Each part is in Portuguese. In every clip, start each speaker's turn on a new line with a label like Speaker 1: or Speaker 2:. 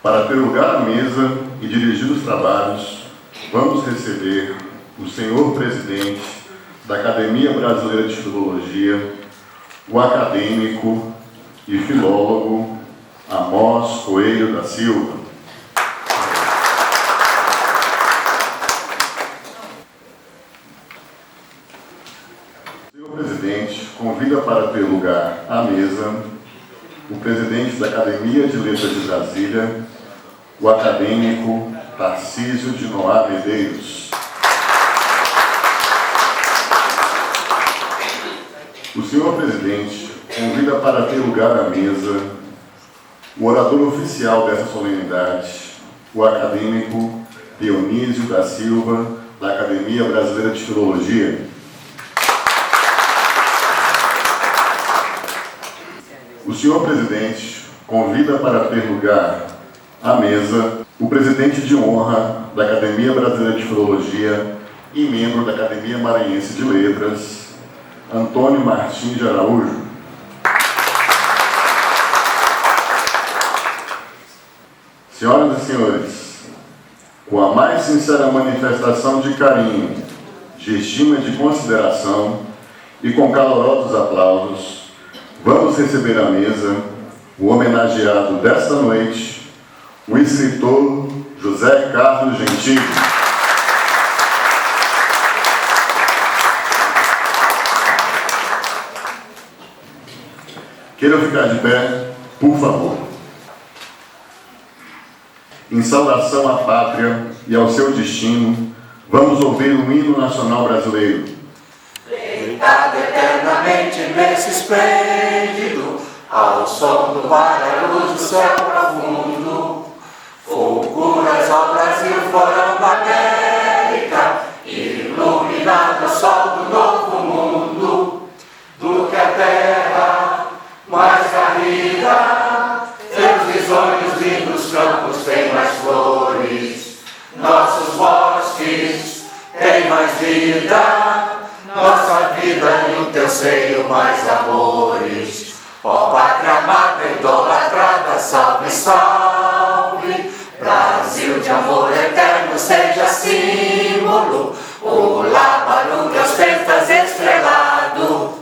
Speaker 1: Para ter lugar à mesa e dirigir os trabalhos, vamos receber o senhor presidente da Academia Brasileira de Filologia, o acadêmico e filólogo Amós Coelho da Silva. O senhor presidente convida para ter lugar à mesa o presidente da Academia de Letras de Brasília, o acadêmico Tarcísio de Noá Medeiros. O senhor presidente convida para ter lugar à mesa o orador oficial dessa solenidade, o acadêmico Dionísio da Silva, da Academia Brasileira de Filologia. O senhor presidente convida para ter lugar à mesa o presidente de honra da Academia Brasileira de Filologia e membro da Academia Maranhense de Letras, Antônio Martins de Araújo. Senhoras e senhores, com a mais sincera manifestação de carinho, de estima e de consideração, e com calorosos aplausos, vamos receber à mesa o homenageado desta noite, o escritor José Carlos Gentili. Queiram ficar de pé, por favor. Em saudação à pátria e ao seu destino, vamos ouvir o hino nacional brasileiro.
Speaker 2: Deitado eternamente nesse esplêndido, ao som do mar, a luz do céu profundo, fulguras ao Brasil, forão da América, iluminado o sol do novo mundo, do que a terra mais garrida, seus risonhos lindos campos têm mais flores, nossos bosques têm mais vida, nossa vida no teu seio mais amores. Ó pátria amada, idolatrada, salve, salve, Brasil de amor eterno seja símbolo, o lábaro das festas estrelado,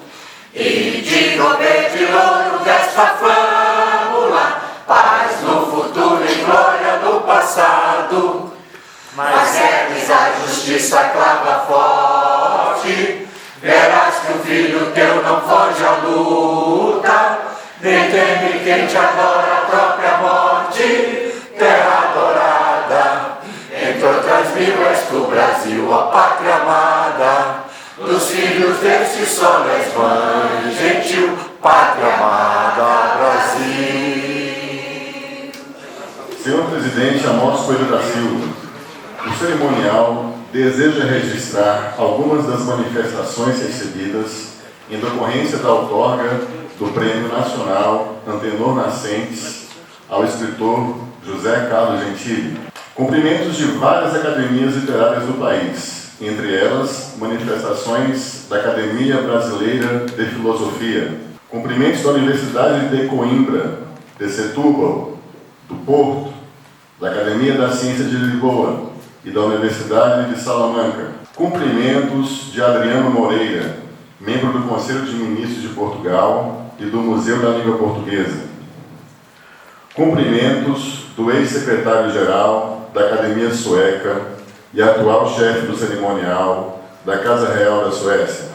Speaker 2: e diga verde louro desta flâmula, paz no futuro e glória do passado. Mas ergues a justiça clava forte, verás que o filho teu não foge à luta, nem teme quem te adora a própria morte, terra adorada. Entre outras mil és tu, Brasil, a pátria amada, dos filhos deste sol és mãe, gentil, pátria amada, Brasil.
Speaker 1: Senhor presidente Amós Coelho da Silva, o cerimonial deseja registrar algumas das manifestações recebidas em decorrência da outorga do Prêmio Nacional Antenor Nascentes ao escritor José Carlos Gentili. Cumprimentos de várias academias literárias do país, entre elas manifestações da Academia Brasileira de Filosofia, cumprimentos da Universidade de Coimbra, de Setúbal, do Porto, da Academia da Ciência de Lisboa e da Universidade de Salamanca. Cumprimentos de Adriano Moreira, membro do Conselho de Ministros de Portugal e do Museu da Língua Portuguesa. Cumprimentos do ex-secretário-geral da Academia Sueca e atual chefe do cerimonial da Casa Real da Suécia.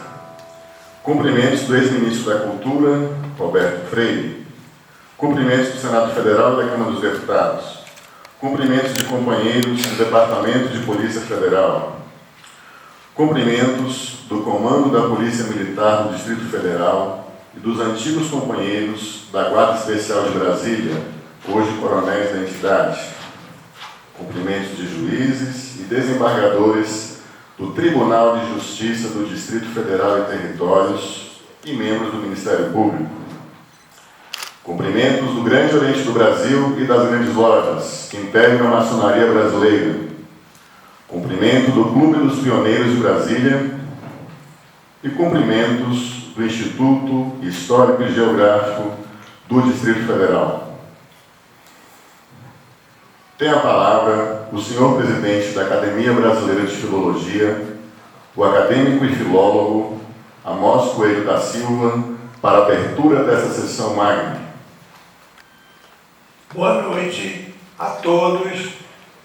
Speaker 1: Cumprimentos do ex-ministro da Cultura, Roberto Freire. Cumprimentos do Senado Federal e da Câmara dos Deputados. Cumprimentos de companheiros do Departamento de Polícia Federal. Cumprimentos do Comando da Polícia Militar do Distrito Federal e dos antigos companheiros da Guarda Especial de Brasília, hoje coronéis da entidade. Cumprimentos de juízes e desembargadores do Tribunal de Justiça do Distrito Federal e Territórios e membros do Ministério Público. Cumprimentos do Grande Oriente do Brasil e das grandes lojas que integram a maçonaria brasileira. Cumprimento do Clube dos Pioneiros de Brasília e cumprimentos do Instituto Histórico e Geográfico do Distrito Federal. Tem a palavra o senhor presidente da Academia Brasileira de Filologia, o acadêmico e filólogo Amós Coelho da Silva, para a abertura dessa sessão magna.
Speaker 3: Boa noite a todos,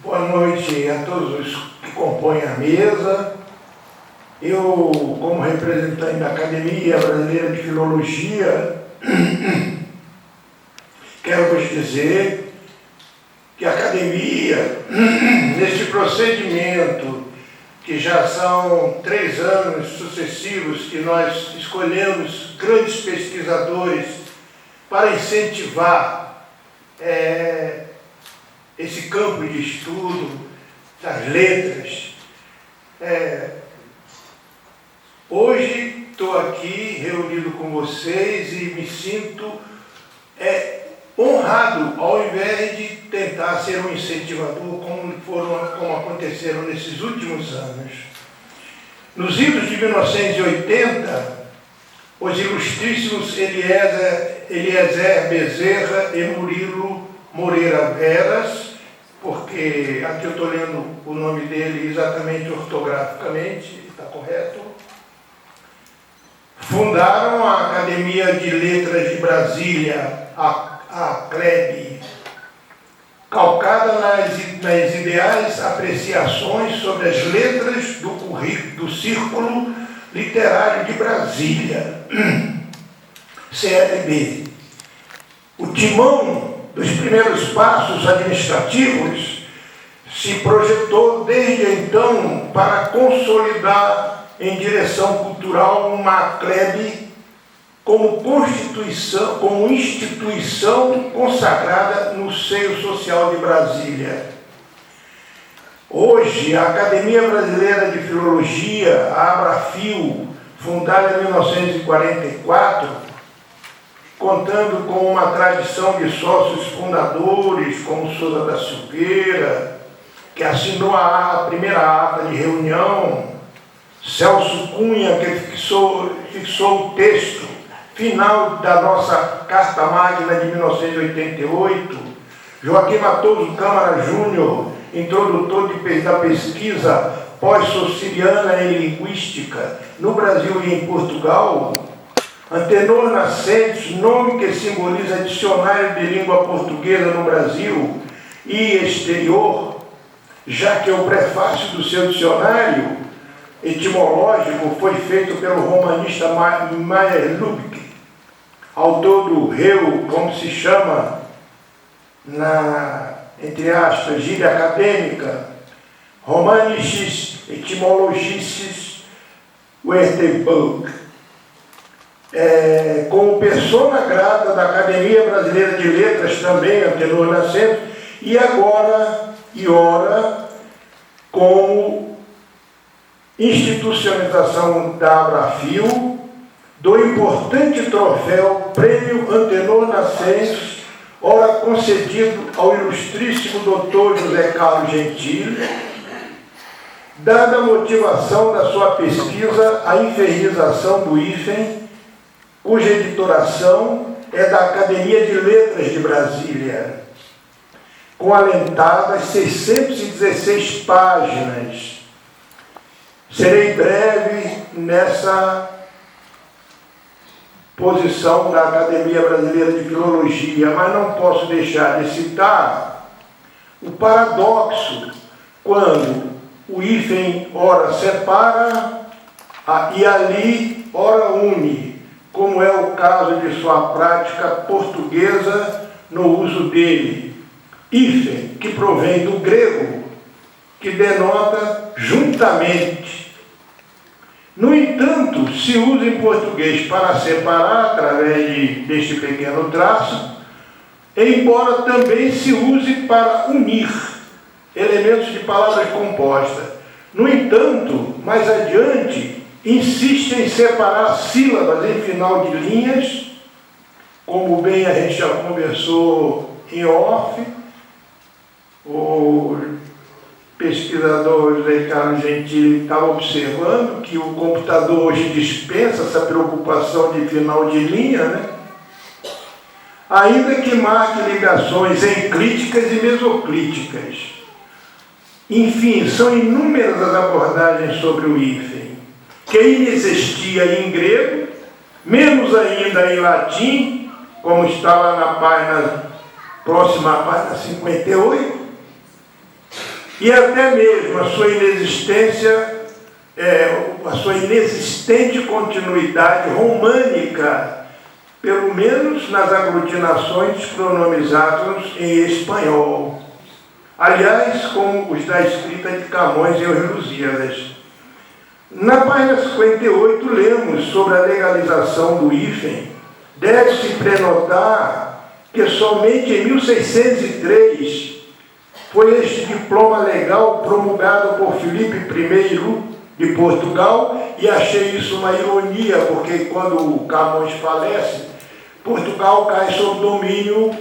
Speaker 3: boa noite a todos os que compõem a mesa. Eu, como representante da Academia Brasileira de Filologia, quero vos dizer que a Academia, neste procedimento, que já são 3 anos sucessivos que nós escolhemos grandes pesquisadores para incentivar esse campo de estudo das letras. Hoje estou aqui reunido com vocês e me sinto honrado, ao invés de tentar ser um incentivador, como aconteceram nesses últimos anos. Nos idos de 1980, os ilustríssimos Eliezer Bezerra e Murilo Moreira Veras, porque aqui eu estou lendo o nome dele exatamente ortograficamente, está correto, fundaram a Academia de Letras de Brasília, a CLEB, calcada nas ideais apreciações sobre as letras do Círculo Literário de Brasília, CLB. O timão dos primeiros passos administrativos se projetou desde então para consolidar em direção cultural uma CLEB como instituição consagrada no seio social de Brasília. Hoje, a Academia Brasileira de Filologia, a Abrafil, fundada em 1944, contando com uma tradição de sócios fundadores, como Souza da Silveira, que assinou a primeira ata de reunião, Celso Cunha, que fixou o texto final da nossa Carta Magna de 1988, Joaquim Matoso Câmara Júnior, introdutor da pesquisa pós-sociriana em linguística no Brasil e em Portugal, Antenor Nascentes, nome que simboliza dicionário de língua portuguesa no Brasil e exterior, já que o prefácio do seu dicionário etimológico foi feito pelo romanista Meyer Lübke, autor do Reu, como se chama entre aspas, gíria acadêmica, Romanisches Etymologisches Wörterbuch, como persona grata da Academia Brasileira de Letras, também Antenor Nascentes, e agora, como institucionalização da Abrafil, do importante troféu Prêmio Antenor Nascentes, ora concedido ao ilustríssimo doutor José Carlos Gentili, dada a motivação da sua pesquisa, a infernização do hífen, cuja editoração é da Academia de Letras de Brasília, com alentadas 616 páginas. Serei breve nessa posição da Academia Brasileira de Filologia, mas não posso deixar de citar o paradoxo quando o hífen ora separa e ali ora une, como é o caso de sua prática portuguesa no uso dele. Hífen, que provém do grego, que denota juntamente. No entanto, se usa em português para separar através deste pequeno traço, embora também se use para unir elementos de palavras compostas. No entanto, mais adiante, insiste em separar sílabas em final de linhas, como bem a gente já conversou em off. O pesquisador José Carlos Gentili estava observando que o computador hoje dispensa essa preocupação de final de linha, né? ainda que marque ligações enclíticas e mesoclíticas. Enfim, são inúmeras as abordagens sobre o hífen, que inexistia em grego, menos ainda em latim, como está lá na página próxima à página 58, e até mesmo a sua inexistência, a sua inexistente continuidade românica, pelo menos nas aglutinações pronomizadas em espanhol. Aliás, como os da escrita de Camões e os Lusíadas. Na página 58, lemos sobre a legalização do hífen. Deve-se prenotar que somente em 1603 foi este diploma legal promulgado por Filipe I de Portugal, e achei isso uma ironia, porque quando Camões falece, Portugal cai sob domínio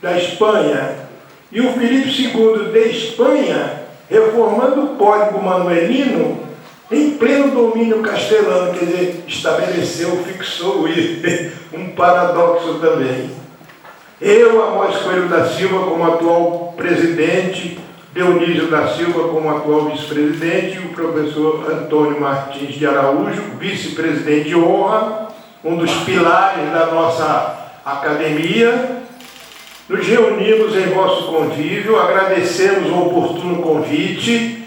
Speaker 3: da Espanha. E o Filipe II de Espanha, reformando o Código Manuelino, em pleno domínio castelhano, quer dizer, estabeleceu, fixou um paradoxo também. Eu, Amós Coelho da Silva, como atual presidente, Dionísio da Silva, como atual vice-presidente, e o professor Antônio Martins de Araújo, vice-presidente de honra, um dos pilares da nossa academia, nos reunimos em vosso convívio, agradecemos o oportuno convite.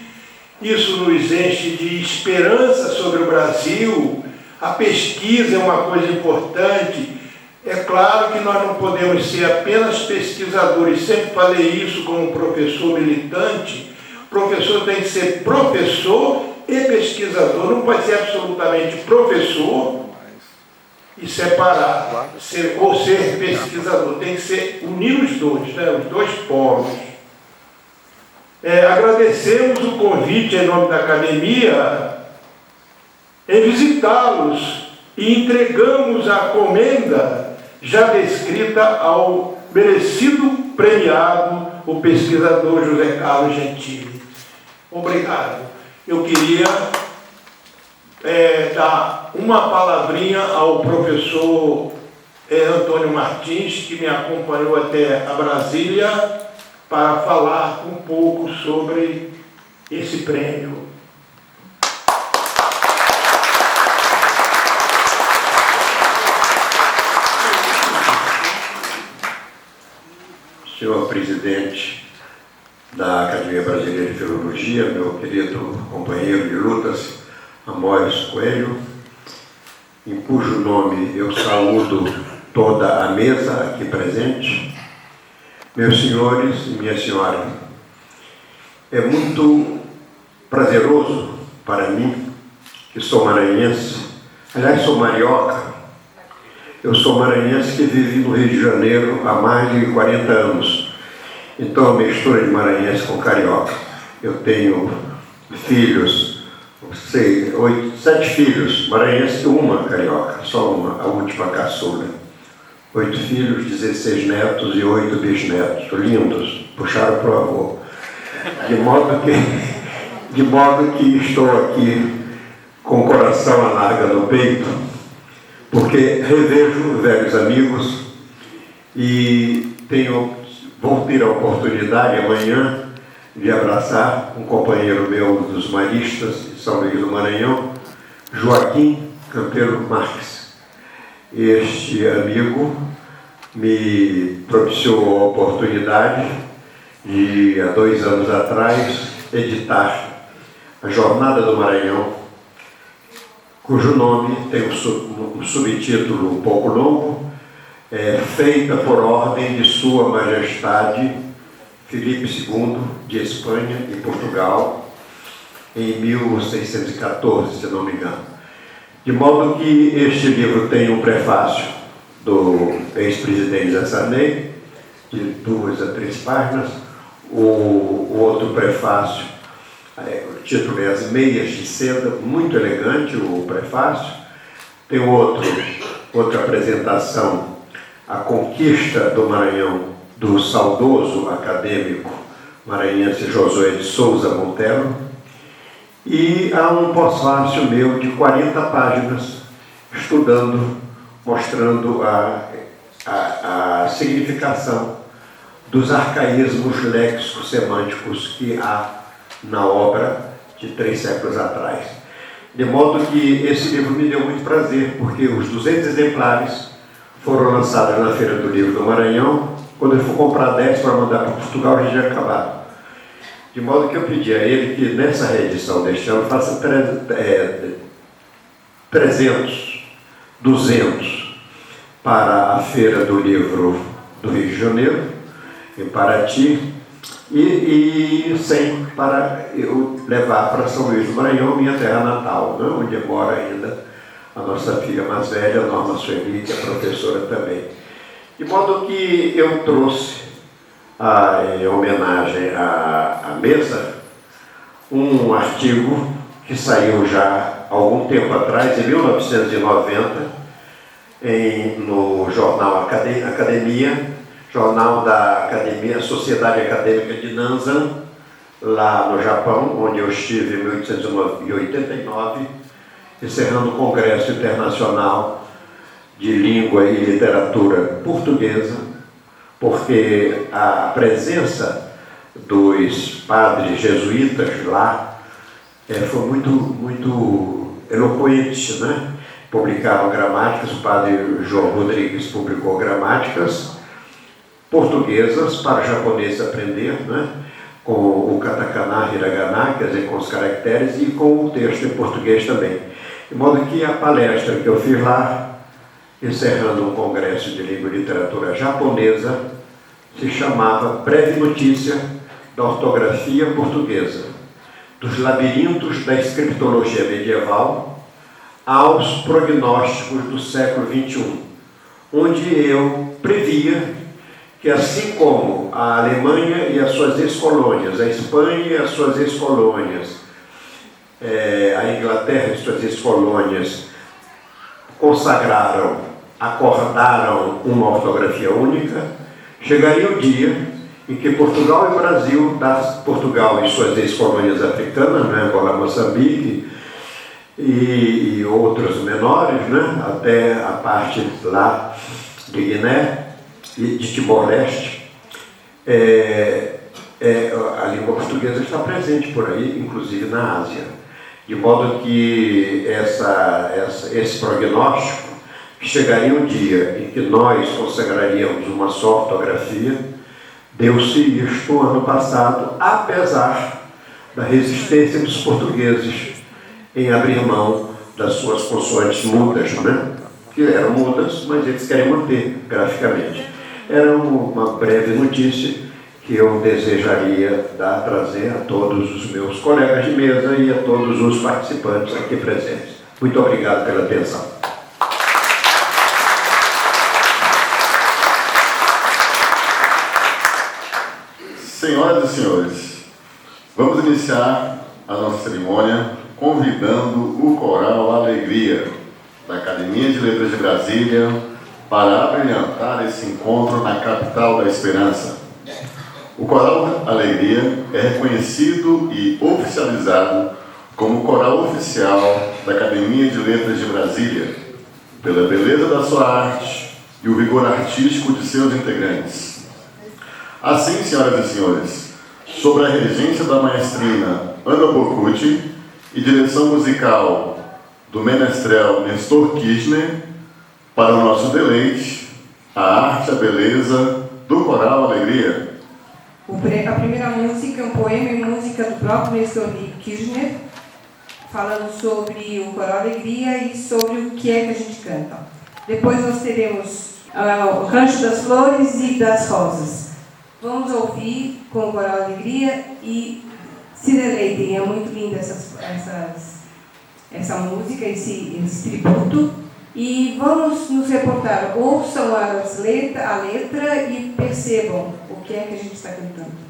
Speaker 3: Isso nos enche de esperança sobre o Brasil. A pesquisa é uma coisa importante. É claro que nós não podemos ser apenas pesquisadores. Sempre falei isso como professor militante. O professor tem que ser professor e pesquisador. Não pode ser absolutamente professor e separar, ou ser pesquisador. Tem que ser unir os dois, né? Os dois polos. Agradecemos o convite em nome da academia em visitá-los e entregamos a comenda já descrita ao merecido premiado, o pesquisador José Carlos Gentili. Obrigado. Eu queria dar uma palavrinha ao professor Antônio Martins, que me acompanhou até a Brasília, para falar um pouco sobre esse prêmio.
Speaker 4: Senhor presidente da Academia Brasileira de Filologia, meu querido companheiro de lutas, Amós Coelho, em cujo nome eu saúdo toda a mesa aqui presente, meus senhores e minha senhora, é muito prazeroso para mim, que sou maranhense, aliás, sou marioca. Eu sou maranhense que vive no Rio de Janeiro há mais de 40 anos. Então, a mistura de maranhense com carioca. Eu tenho filhos, 7 filhos, maranhense e uma carioca, só uma, a última caçula. 8 filhos, 16 netos e 8 bisnetos, lindos, puxaram para o avô. De modo que estou aqui com o coração à larga no peito, porque revejo velhos amigos e vou ter a oportunidade amanhã de abraçar um companheiro meu dos maristas de São Luís do Maranhão, Joaquim Campeiro Marques. Este amigo me propiciou a oportunidade de, há 2 anos atrás, editar a Jornada do Maranhão, cujo nome tem um subtítulo um pouco longo, feita por ordem de Sua Majestade Filipe II de Espanha e Portugal, em 1614, se não me engano. De modo que este livro tem um prefácio do ex-presidente Zé Sarney, de 2 a 3 páginas, o outro prefácio, o título é As Meias de Seda, muito elegante o prefácio. Tem outra apresentação, A Conquista do Maranhão, do saudoso acadêmico maranhense Josué de Souza Montero. E há um pós-fácil meu de 40 páginas, mostrando a a significação dos arcaísmos léxicos semânticos que há na obra de 3 séculos atrás. De modo que esse livro me deu muito prazer, porque os 200 exemplares foram lançados na Feira do Livro do Maranhão. Quando eu for comprar 10 para mandar para Portugal, já tinha acabado. De modo que eu pedi a ele que nessa reedição deste ano faça 300, 200 para a Feira do Livro do Rio de Janeiro, em Paraty, e 100 para eu levar para São Luís do Maranhão, minha terra natal, né, onde mora ainda a nossa filha mais velha, a Norma Sueli, que é professora também. De modo que eu trouxe, em homenagem à mesa, um artigo que saiu já há algum tempo atrás, em 1990, no jornal Academia, jornal da Academia, Sociedade Acadêmica de Nanzan, lá no Japão, onde eu estive em 1889, encerrando o Congresso Internacional de Língua e Literatura Portuguesa, porque a presença dos padres jesuítas lá foi muito eloquente, né? Publicaram gramáticas, o padre João Rodrigues publicou gramáticas portuguesas para o japonês aprender, né? Com o katakana, hiragana, quer dizer, com os caracteres, e com o texto em português também. De modo que a palestra que eu fiz lá, encerrando um congresso de língua e literatura japonesa, se chamava Breve Notícia da Ortografia Portuguesa, dos labirintos da escriptologia medieval aos prognósticos do século XXI, onde eu previa que, assim como a Alemanha e as suas ex-colônias, a Espanha e as suas ex-colônias, a Inglaterra e suas ex-colônias consagraram, acordaram uma ortografia única, chegaria o dia em que Portugal e Brasil, Portugal e suas ex-colônias africanas, né, Angola, Moçambique e outros menores, né, até a parte lá de Guiné e de Timor-Leste, a língua portuguesa está presente por aí, inclusive na Ásia. De modo que esse prognóstico, que chegaria um dia em que nós consagraríamos uma só ortografia, deu-se isto ano passado, apesar da resistência dos portugueses em abrir mão das suas consoantes mudas, né? Que eram mudas, mas eles querem manter graficamente. Era uma breve notícia que eu desejaria trazer a todos os meus colegas de mesa e a todos os participantes aqui presentes. Muito obrigado pela atenção.
Speaker 1: Senhoras e senhores, vamos iniciar a nossa cerimônia convidando o Coral Alegria, da Academia de Letras de Brasília, para abrilhantar esse encontro na capital da esperança. O Coral Alegria é reconhecido e oficializado como coral oficial da Academia de Letras de Brasília, pela beleza da sua arte e o vigor artístico de seus integrantes. Assim, senhoras e senhores, sob a regência da maestrina Ana Bocucci e direção musical do menestrel Nestor Kirchner, para o nosso deleite, a arte e a beleza do Coral Alegria.
Speaker 5: A primeira música é um poema e música do próprio Nestor Kirchner, falando sobre o Coral Alegria e sobre o que é que a gente canta. Depois nós teremos o Rancho das Flores e das Rosas. Vamos ouvir com o Coral Alegria e se deleitem. É muito linda essa música, esse tributo. E vamos nos reportar, ouçam a letra e percebam o que é que a gente está cantando.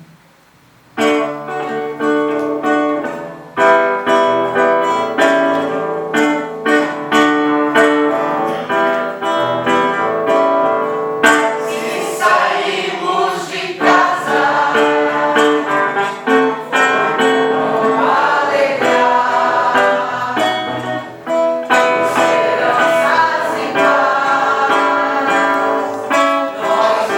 Speaker 2: Nós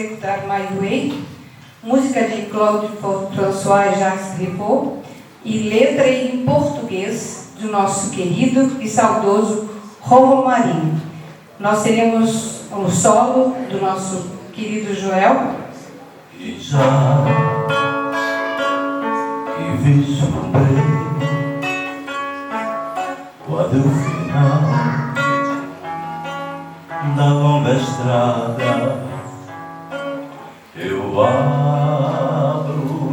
Speaker 5: executar My Way, música de Claude François Jacques Ripot e letra em português do nosso querido e saudoso Rômulo Marinho. Nós teremos um solo do nosso querido Joel.
Speaker 2: E já que vislumbrei quando o final da longa estrada, eu abro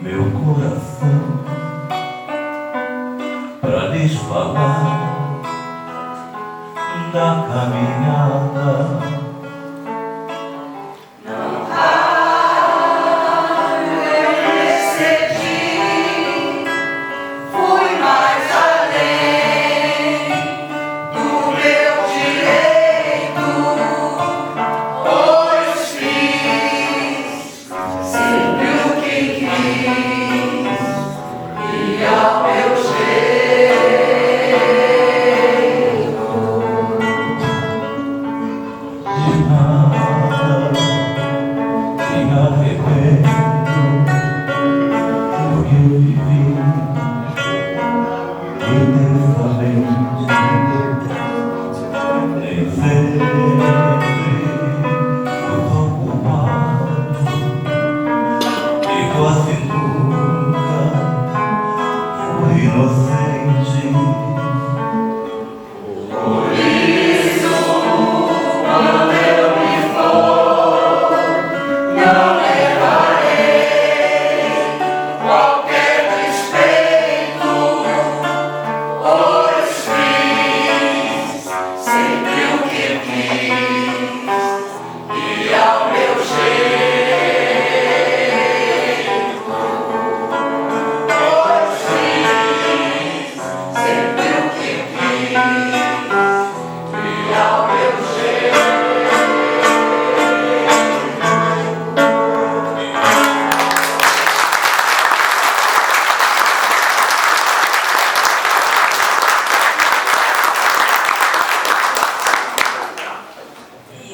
Speaker 2: meu coração para lhes falar da caminhada.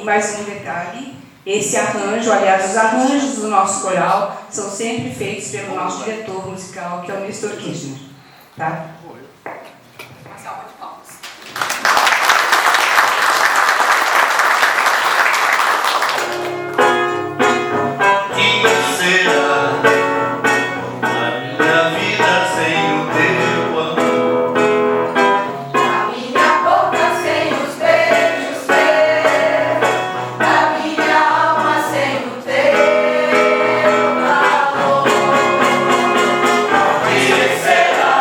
Speaker 5: Mais um detalhe, esse arranjo, aliás, os arranjos do nosso coral são sempre feitos pelo nosso diretor musical, que é o Nestor Kirchner, tá? Uma salva de palmas.
Speaker 2: Que será a minha vida sem o teu amor?
Speaker 6: A minha boca sem os beijos teus, a minha alma sem o teu calor. Que será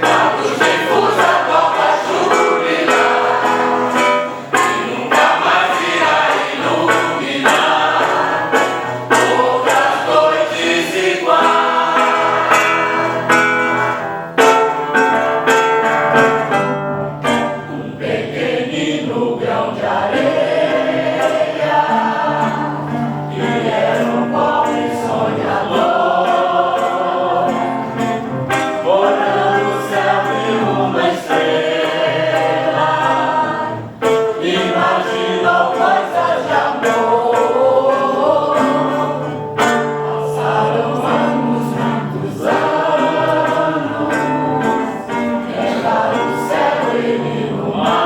Speaker 6: a luz difusa toda jubilar e nunca mais irá iluminar outras noites iguais? Um pequenino grão de areia que era um pobre sonhador, olhando o céu de uma estrela, imaginou coisas de amor. Passaram anos, muitos anos, era o céu e o mar.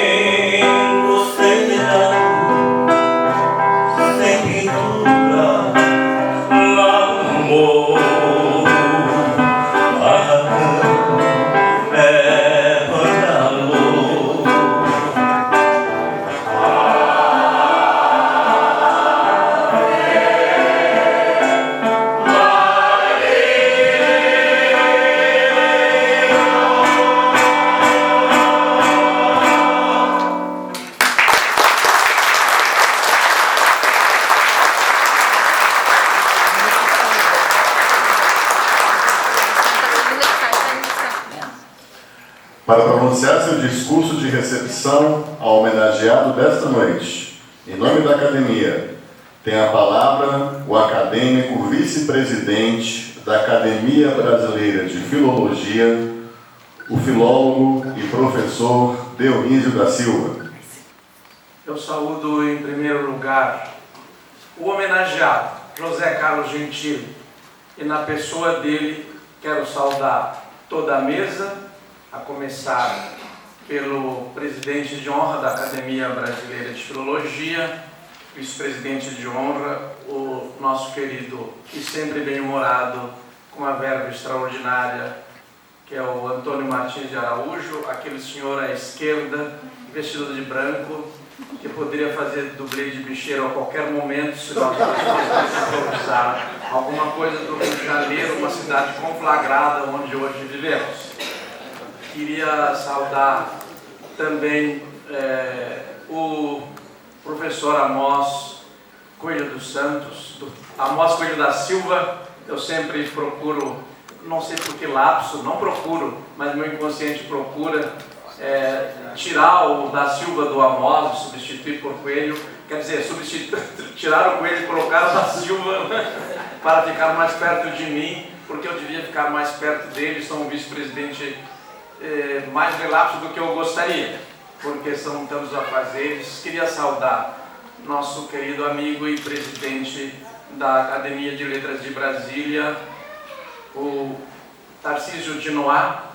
Speaker 6: Vivendo sem diário, sem pintura, amor, é para amor.
Speaker 1: Para pronunciar seu discurso de recepção ao homenageado desta noite, em nome da Academia, tem a palavra o acadêmico vice-presidente da Academia Brasileira de Filologia, o filólogo e professor Dionísio da Silva.
Speaker 7: Eu saúdo em primeiro lugar o homenageado, José Carlos Gentili, e na pessoa dele quero saudar toda a mesa, a começar pelo presidente de honra da Academia Brasileira de Filologia, vice-presidente de honra, o nosso querido e sempre bem-humorado, com uma verba extraordinária, que é o Antônio Martins de Araújo, aquele senhor à esquerda, vestido de branco, que poderia fazer dublê de bicheiro a qualquer momento, se nós pudéssemos improvisar alguma coisa do Rio de Janeiro, uma cidade conflagrada onde hoje vivemos. Queria saudar também o professor Amós Coelho dos Santos, Amós Coelho da Silva. Eu sempre procuro, não sei por que lapso, não procuro, mas meu inconsciente procura tirar o da Silva do Amós, substituir por Coelho, quer dizer, tirar o Coelho e colocar o da Silva para ficar mais perto de mim, porque eu devia ficar mais perto dele. Sou um vice-presidente mais relapso do que eu gostaria, porque são tantos afazeres. Queria saudar nosso querido amigo e presidente da Academia de Letras de Brasília, o Tarcísio de Noá,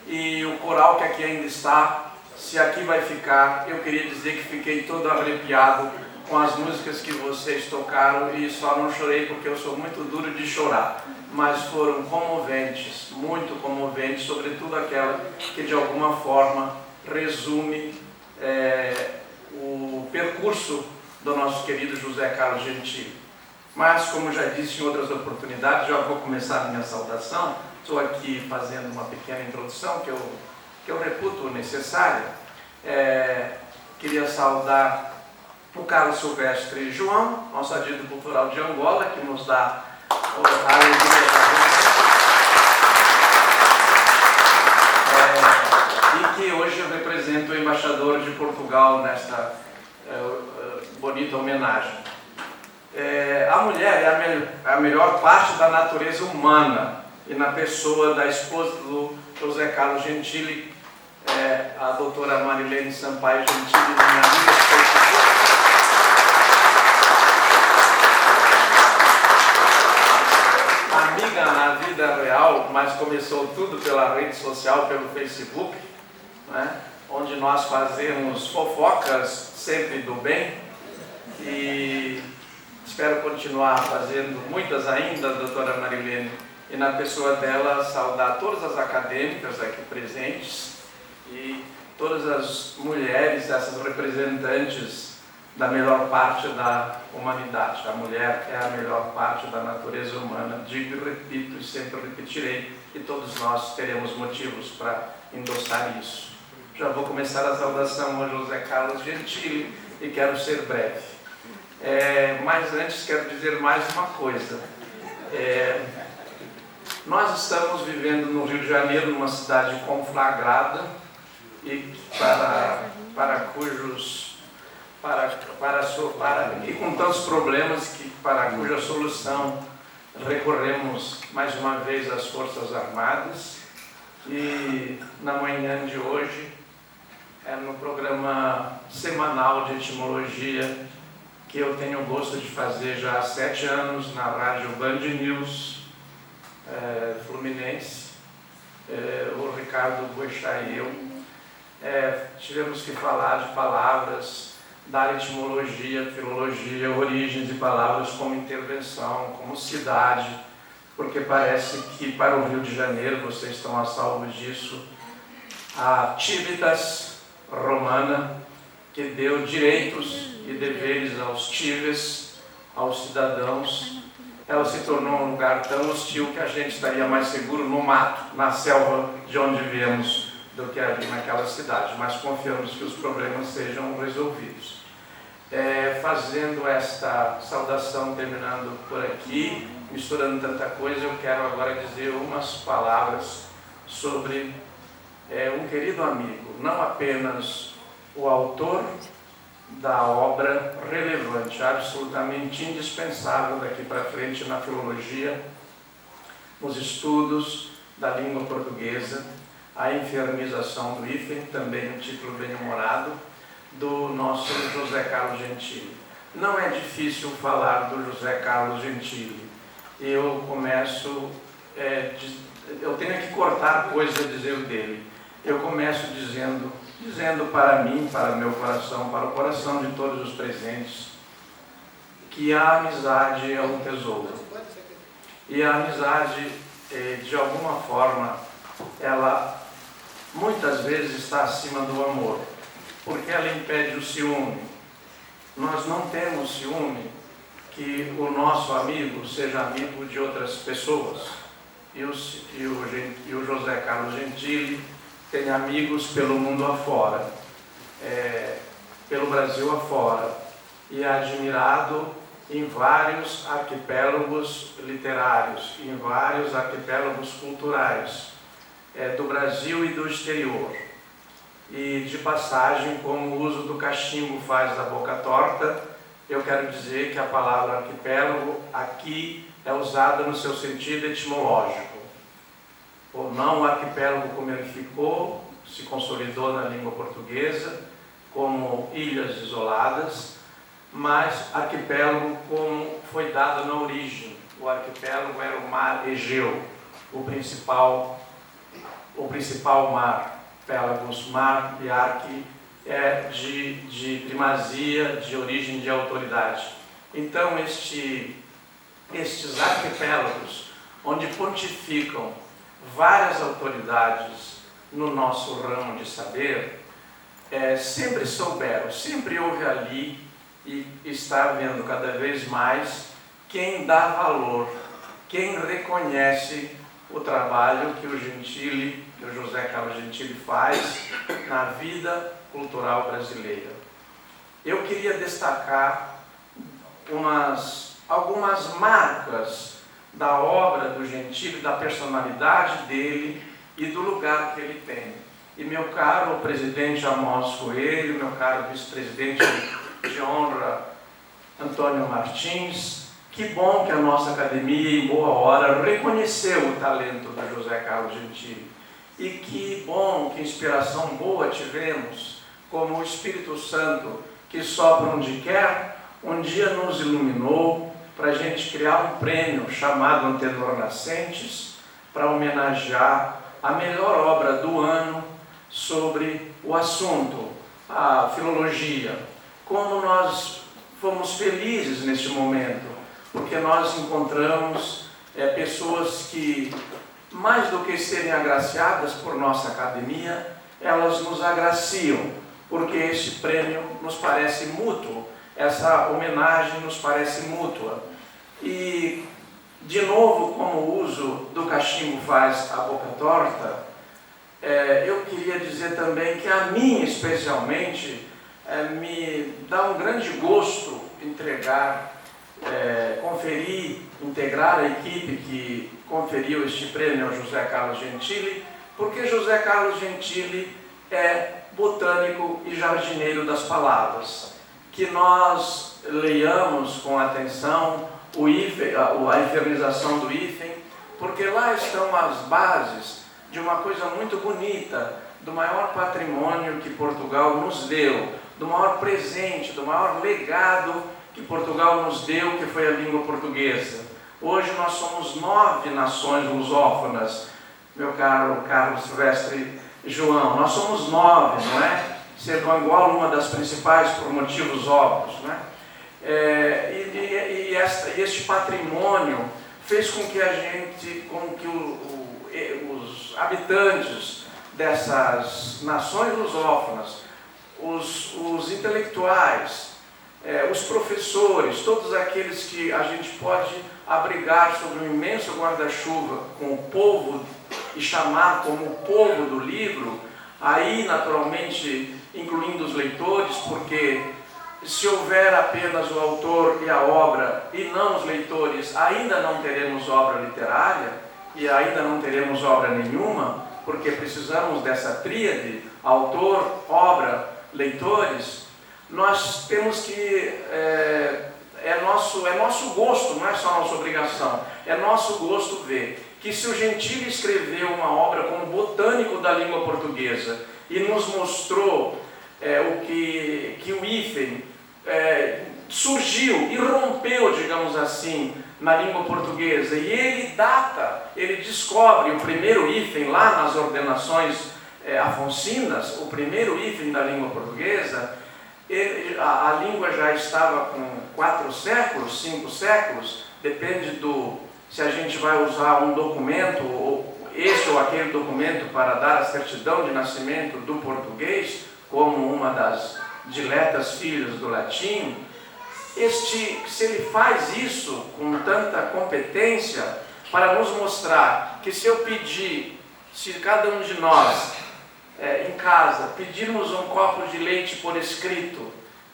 Speaker 7: e o coral que aqui ainda está. Se aqui vai ficar, eu queria dizer que fiquei todo arrepiado com as músicas que vocês tocaram, e só não chorei porque eu sou muito duro de chorar, mas foram comoventes, muito comoventes, sobretudo aquela que de alguma forma resume o percurso do nosso querido José Carlos Gentili. Mas, como já disse em outras oportunidades, já vou começar a minha saudação. Estou aqui fazendo uma pequena introdução que eu reputo necessária. Queria saudar o Carlos Silvestre João, nosso adido cultural de Angola, que nos dá a alegria da e que hoje eu represento o embaixador de Portugal nesta bonita homenagem. A mulher é a melhor parte da natureza humana, e na pessoa da esposa do José Carlos Gentili, a doutora Marilene Sampaio Gentili, minha amiga do Facebook. Amiga na vida real, mas começou tudo pela rede social, pelo Facebook, né? Onde nós fazemos fofocas sempre do bem, e espero continuar fazendo muitas ainda, doutora Marilene. E na pessoa dela, saudar todas as acadêmicas aqui presentes e todas as mulheres, essas representantes da melhor parte da humanidade. A mulher é a melhor parte da natureza humana, digo e repito e sempre repetirei, e todos nós teremos motivos para endossar isso. Já vou começar a saudação ao José Carlos Gentili e quero ser breve. Mas antes quero dizer mais uma coisa. Nós estamos vivendo no Rio de Janeiro, numa cidade conflagrada, e e com tantos problemas para cuja solução recorremos mais uma vez às Forças Armadas. E na manhã de hoje, no programa semanal de etimologia que eu tenho o gosto de fazer já há 7 anos na rádio Band News Fluminense, o Ricardo Boechat e eu tivemos que falar de palavras, dar etimologia, filologia, origens de palavras como intervenção, como cidade, porque parece que para o Rio de Janeiro, vocês estão a salvo disso, a Civitas Romana, que deu direitos e deveres aos cives, aos cidadãos, ela se tornou um lugar tão hostil que a gente estaria mais seguro no mato, na selva de onde viemos, do que ali naquela cidade, mas confiamos que os problemas sejam resolvidos. Fazendo esta saudação, terminando por aqui, misturando tanta coisa, eu quero agora dizer umas palavras sobre um querido amigo, não apenas o autor da obra relevante, absolutamente indispensável daqui para frente na filologia, nos estudos da língua portuguesa, a enfermização do hífen, também um título bem-humorado, do nosso José Carlos Gentili. Não é difícil falar do José Carlos Gentili. Eu começo, eu tenho que cortar coisas a dizer o dele. Eu começo dizendo para mim, para o meu coração, para o coração de todos os presentes, que a amizade é um tesouro. E a amizade, de alguma forma, ela muitas vezes está acima do amor, porque ela impede o ciúme. Nós não temos ciúme que o nosso amigo seja amigo de outras pessoas. E o José Carlos Gentili tem amigos pelo mundo afora, pelo Brasil afora, e é admirado em vários arquipélagos literários, em vários arquipélagos culturais, do Brasil e do exterior. E de passagem, como o uso do cachimbo faz da boca torta, eu quero dizer que a palavra arquipélago aqui é usada no seu sentido etimológico. Ou não o arquipélago como ele ficou, se consolidou na língua portuguesa, como ilhas isoladas, mas arquipélago como foi dado na origem. O arquipélago era o mar Egeu, o principal mar. Pélagos, mar e arque é de primazia, de origem de autoridade. Então estes arquipélagos, onde pontificam várias autoridades no nosso ramo de saber, sempre souberam, sempre houve ali, e está havendo cada vez mais, quem dá valor, quem reconhece o trabalho que o José Carlos Gentili faz na vida cultural brasileira. Eu queria destacar algumas marcas da obra do Gentili, da personalidade dele e do lugar que ele tem. E meu caro presidente Amós Coelho, meu caro vice-presidente de honra Antônio Martins, que bom que a nossa academia, em boa hora, reconheceu o talento do José Carlos Gentili. E que bom, que inspiração boa tivemos, como o Espírito Santo, que sopra onde quer, um dia nos iluminou para a gente criar um prêmio chamado Antenor Nascentes, para homenagear a melhor obra do ano sobre o assunto, a filologia. Como nós fomos felizes neste momento, porque nós encontramos pessoas que, mais do que serem agraciadas por nossa academia, elas nos agraciam, porque este prêmio nos parece mútuo, essa homenagem nos parece mútua. E, de novo, como o uso do cachimbo faz a boca torta, eu queria dizer também que a mim, especialmente, me dá um grande gosto integrar a equipe que conferiu este prêmio ao José Carlos Gentili, porque José Carlos Gentili é botânico e jardineiro das palavras. Que nós leiamos com atenção a enfermização do hífen, porque lá estão as bases de uma coisa muito bonita, do maior patrimônio que Portugal nos deu, do maior presente, do maior legado que Portugal nos deu, que foi a língua portuguesa. Hoje nós somos 9 nações lusófonas, meu caro Carlos Silvestre João, nós somos 9, não é? sendo Angola uma das principais por motivos óbvios, né? Este patrimônio fez com que os habitantes dessas nações lusófonas, os intelectuais, os professores, todos aqueles que a gente pode abrigar sob um imenso guarda-chuva com o povo e chamar como o povo do livro, aí naturalmente incluindo os leitores, porque se houver apenas o autor e a obra e não os leitores, ainda não teremos obra literária e ainda não teremos obra nenhuma, porque precisamos dessa tríade, autor, obra, leitores. Nós temos que, é nosso gosto, não é só nossa obrigação, é nosso gosto ver que se o Gentili escreveu uma obra como botânico da língua portuguesa e nos mostrou que o hífen surgiu e rompeu, digamos assim, na língua portuguesa, e ele descobre o primeiro hífen lá nas ordenações afonsinas, o primeiro hífen da língua portuguesa. A língua já estava com 4 séculos, 5 séculos, depende se a gente vai usar um documento, ou este ou aquele documento para dar a certidão de nascimento do português, como uma das diletas filhas do latim. Se ele faz isso com tanta competência para nos mostrar que se cada um de nós em casa pedirmos um copo de leite por escrito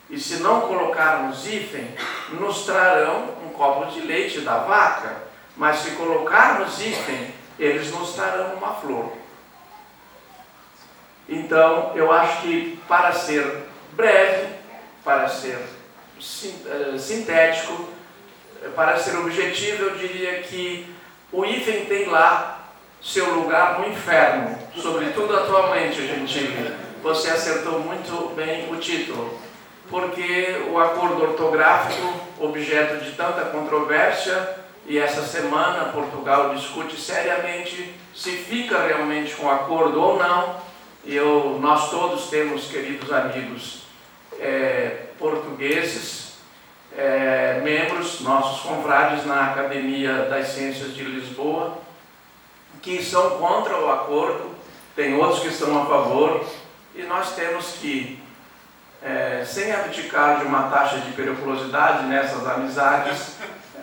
Speaker 7: e se não colocarmos hífen, nos trarão um copo de leite da vaca, mas se colocarmos hífen, eles nos trarão uma flor. Então, eu acho que para ser breve, para ser sintético, para ser objetivo, eu diria que o hífen tem lá seu lugar no inferno, sobretudo atualmente, Gentili. Você acertou muito bem o título, porque o acordo ortográfico, objeto de tanta controvérsia, e essa semana Portugal discute seriamente se fica realmente com acordo ou não, e nós todos temos queridos amigos portugueses, membros, nossos confrades na Academia das Ciências de Lisboa, que são contra o acordo, tem outros que estão a favor, e nós temos que, sem abdicar de uma taxa de periculosidade nessas amizades,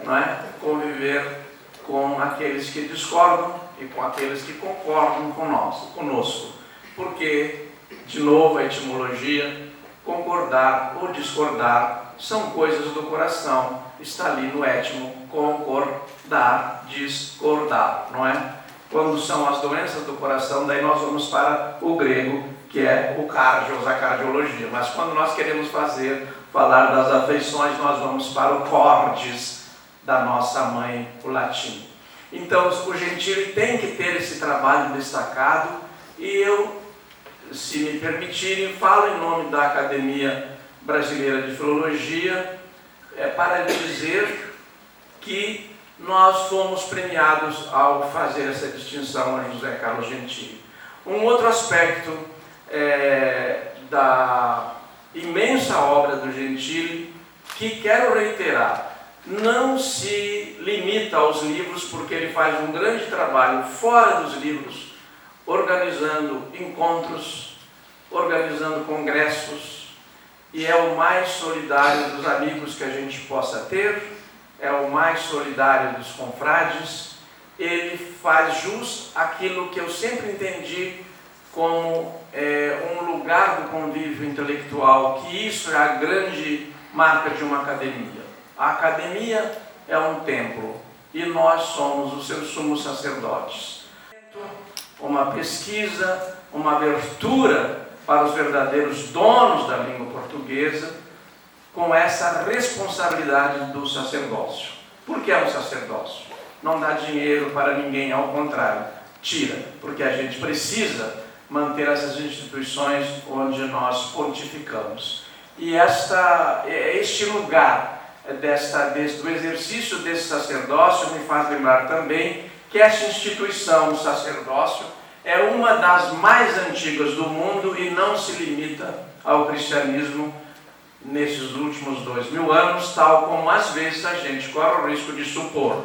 Speaker 7: não é? Conviver com aqueles que discordam e com aqueles que concordam conosco. Porque, de novo, a etimologia, concordar ou discordar são coisas do coração. Está ali no étimo, concordar, discordar, não é? Quando são as doenças do coração, daí nós vamos para o grego, que é o cardios, a cardiologia. Mas quando nós queremos falar das afeições, nós vamos para o cordis da nossa mãe, o latim. Então, o Gentili tem que ter esse trabalho destacado, e eu, se me permitirem, falo em nome da Academia Brasileira de Filologia, para dizer que nós fomos premiados ao fazer essa distinção em José Carlos Gentili. Um outro aspecto da imensa obra do Gentili, que quero reiterar, não se limita aos livros, porque ele faz um grande trabalho fora dos livros, organizando encontros, organizando congressos, e é o mais solidário dos amigos que a gente possa ter, é o mais solidário dos confrades. Ele faz jus àquilo que eu sempre entendi como um lugar do convívio intelectual, que isso é a grande marca de uma academia. A academia é um templo e nós somos os seus sumos sacerdotes. Uma pesquisa, uma abertura para os verdadeiros donos da língua portuguesa, com essa responsabilidade do sacerdócio. Por que é um sacerdócio? Não dá dinheiro para ninguém, ao contrário, tira, porque a gente precisa manter essas instituições onde nós pontificamos. E este lugar do exercício desse sacerdócio me faz lembrar também que essa instituição, o sacerdócio, é uma das mais antigas do mundo e não se limita ao cristianismo nesses últimos 2000 anos, tal como às vezes a gente corre o risco de supor.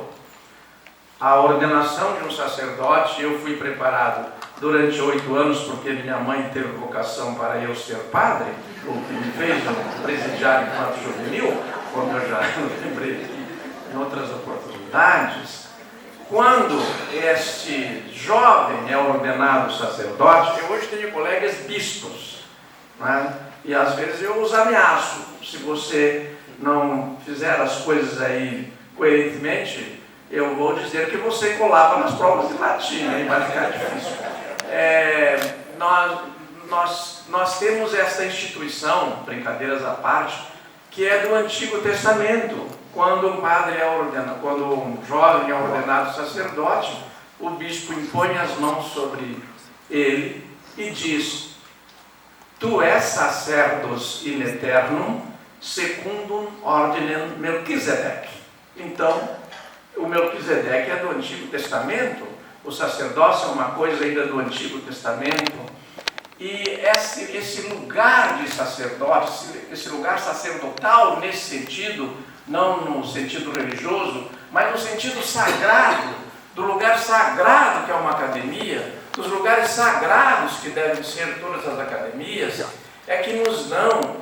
Speaker 7: A ordenação de um sacerdote, eu fui preparado durante 8 anos, porque minha mãe teve vocação para eu ser padre, o que me fez um presidiário enquanto juvenil, como eu já lembrei em outras oportunidades. Quando este jovem é ordenado sacerdote, eu hoje tenho colegas bispos, né? E às vezes eu os ameaço, se você não fizer as coisas aí coerentemente, eu vou dizer que você colava nas provas de latim, aí vai ficar difícil. Nós temos essa instituição, brincadeiras à parte, que é do Antigo Testamento. Quando um padre é ordenado, quando um jovem é ordenado sacerdote, o bispo impõe as mãos sobre ele e diz: Tu és sacerdos in aeternum, secundum ordinem Melquisedeque. Então, o Melquisedeque é do Antigo Testamento, o sacerdócio é uma coisa ainda do Antigo Testamento, e esse lugar de sacerdote, esse lugar sacerdotal nesse sentido, não no sentido religioso, mas no sentido sagrado, do lugar sagrado que é uma academia, dos lugares sagrados que devem ser todas as academias, é que nos dão,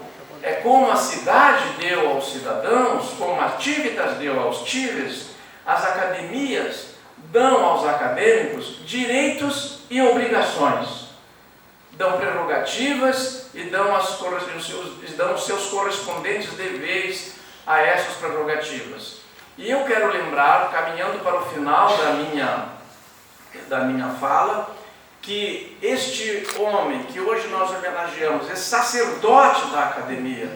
Speaker 7: como a cidade deu aos cidadãos, como a Civitas deu aos cives, as academias dão aos acadêmicos direitos e obrigações, dão prerrogativas e dão os seus correspondentes deveres a essas prerrogativas. E eu quero lembrar, caminhando para o final da minha fala, que este homem que hoje nós homenageamos, esse sacerdote da academia,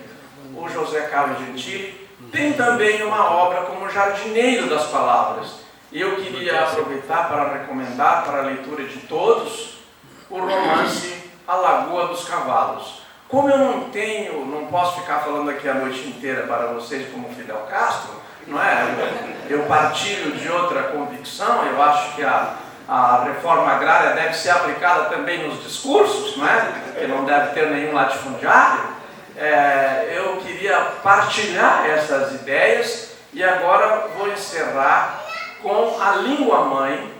Speaker 7: o José Carlo Gentili, tem também uma obra como jardineiro das palavras. E eu queria aproveitar para recomendar para a leitura de todos o romance A Lagoa dos Cavalos. Como eu não posso ficar falando aqui a noite inteira para vocês como Fidel Castro, não é? Eu partilho de outra convicção, eu acho que a reforma agrária deve ser aplicada também nos discursos, não é? Que não deve ter nenhum latifundiário. Eu queria partilhar essas ideias e agora vou encerrar com a língua mãe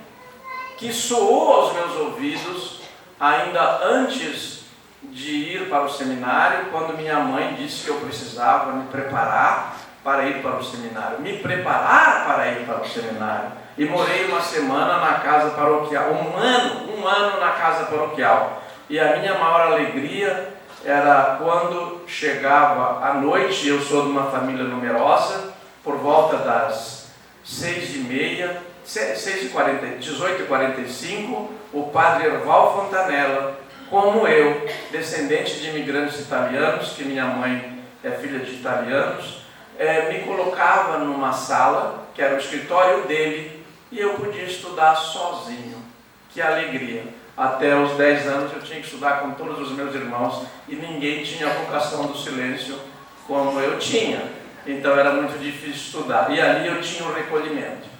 Speaker 7: que soou aos meus ouvidos ainda antes de ir para o seminário, quando minha mãe disse que eu precisava me preparar para ir para o seminário, me preparar para ir para o seminário. E morei uma semana na casa paroquial, um ano na casa paroquial. E a minha maior alegria era quando chegava à noite, eu sou de uma família numerosa, por volta das 18h45, o padre Erval Fontanella, como eu, descendente de imigrantes italianos, que minha mãe é filha de italianos, me colocava numa sala, que era o escritório dele, e eu podia estudar sozinho. Que alegria! Até os 10 anos eu tinha que estudar com todos os meus irmãos, e ninguém tinha a vocação do silêncio como eu tinha. Então era muito difícil estudar, e ali eu tinha o recolhimento.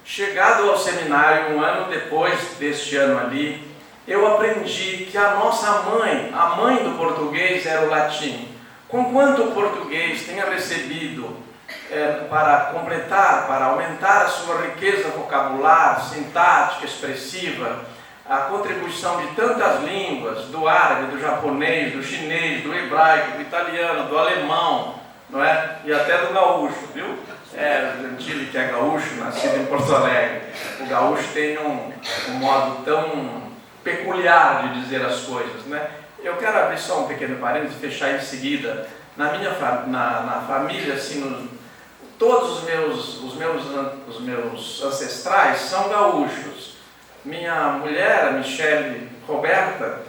Speaker 7: Chegado ao seminário, um ano depois deste ano ali, eu aprendi que a nossa mãe, a mãe do português, era o latim. Conquanto o português tenha recebido, para completar, para aumentar a sua riqueza vocabular, sintática, expressiva, a contribuição de tantas línguas, do árabe, do japonês, do chinês, do hebraico, do italiano, do alemão, não é? E até do gaúcho, viu? O Gentili, que é gaúcho, nascido em Porto Alegre. O gaúcho tem um modo tão peculiar de dizer as coisas, né? Eu quero abrir só um pequeno parênteses e fechar em seguida. Na minha na família, assim, todos os meus ancestrais são gaúchos. Minha mulher, a Michele Roberta,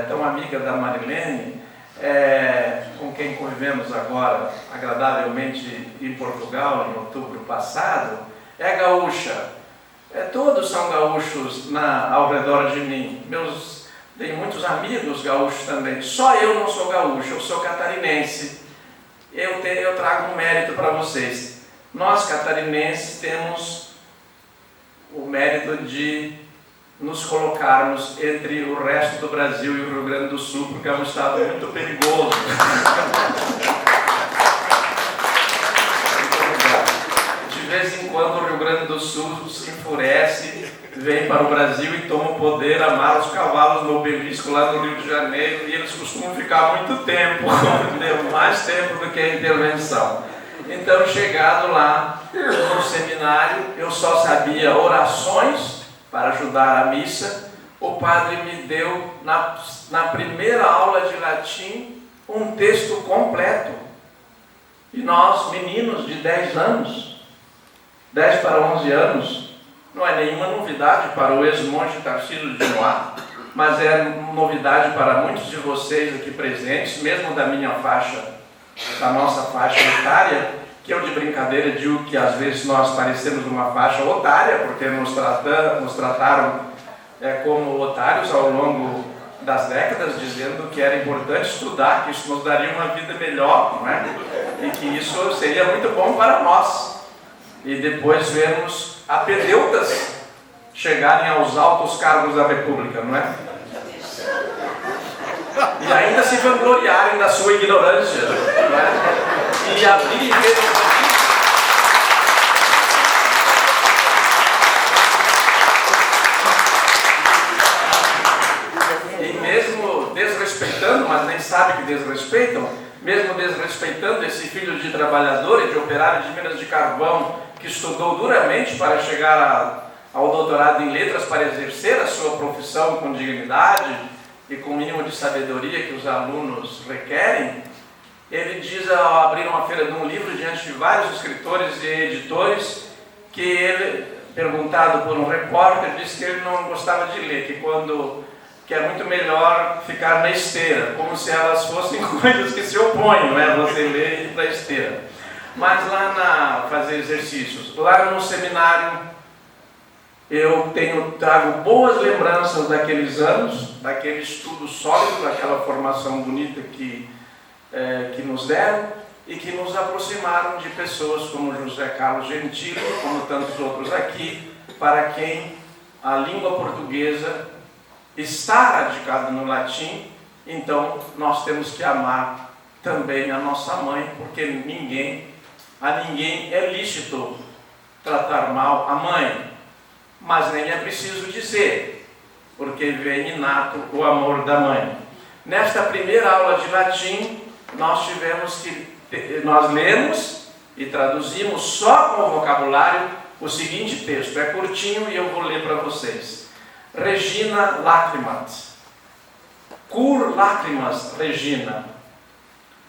Speaker 7: tão amiga da Marilene, com quem convivemos agora agradavelmente em Portugal, em outubro passado, é gaúcha. Todos são gaúchos ao redor de mim. Tenho muitos amigos gaúchos também. Só eu não sou gaúcho, eu sou catarinense. Eu trago um mérito para vocês. Nós catarinenses temos o mérito de nos colocarmos entre o resto do Brasil e o Rio Grande do Sul, porque é um estado muito perigoso. De vez em quando o Rio Grande do Sul se enfurece, vem para o Brasil e toma o poder, amarra os cavalos no obelisco lá no Rio de Janeiro, e eles costumam ficar muito tempo, mais tempo do que a intervenção. Então, chegado lá no seminário, eu só sabia orações para ajudar a missa. O padre me deu, na primeira aula de latim, um texto completo. E nós, meninos de 10 anos, 10 para 11 anos, não é nenhuma novidade para o ex-monge Tarcísio de Noá, mas é novidade para muitos de vocês aqui presentes, mesmo da minha faixa, da nossa faixa etária, que eu de brincadeira digo que às vezes nós parecemos uma faixa otária, porque nos trataram como otários ao longo das décadas, dizendo que era importante estudar, que isso nos daria uma vida melhor, não é? E que isso seria muito bom para nós. E depois vemos apedeutas chegarem aos altos cargos da República, não é? E ainda se vangloriarem da sua ignorância, não é? E abrirem e mesmo desrespeitando, mas nem sabe que desrespeitam, mesmo desrespeitando esse filho de trabalhador e de operário de minas de carvão que estudou duramente para chegar ao doutorado em letras, para exercer a sua profissão com dignidade e com o mínimo de sabedoria que os alunos requerem, ele diz, ao abrir uma feira de um livro diante de vários escritores e editores, que ele, perguntado por um repórter, disse que ele não gostava de ler, que é muito melhor ficar na esteira, como se elas fossem coisas que se opõem, não é? Você ler e ir para a esteira. Mas lá fazer exercícios, lá no seminário, eu trago boas lembranças daqueles anos, daquele estudo sólido, daquela formação bonita que nos deram e que nos aproximaram de pessoas como José Carlos Gentili, como tantos outros aqui, para quem a língua portuguesa está radicada no latim. Então nós temos que amar também a nossa mãe, porque a ninguém é lícito tratar mal a mãe, mas nem é preciso dizer, porque vem inato o amor da mãe. Nesta primeira aula de latim, nós lemos e traduzimos só com o vocabulário o seguinte texto, é curtinho e eu vou ler para vocês. Regina lacrimat, cur lacrimas Regina,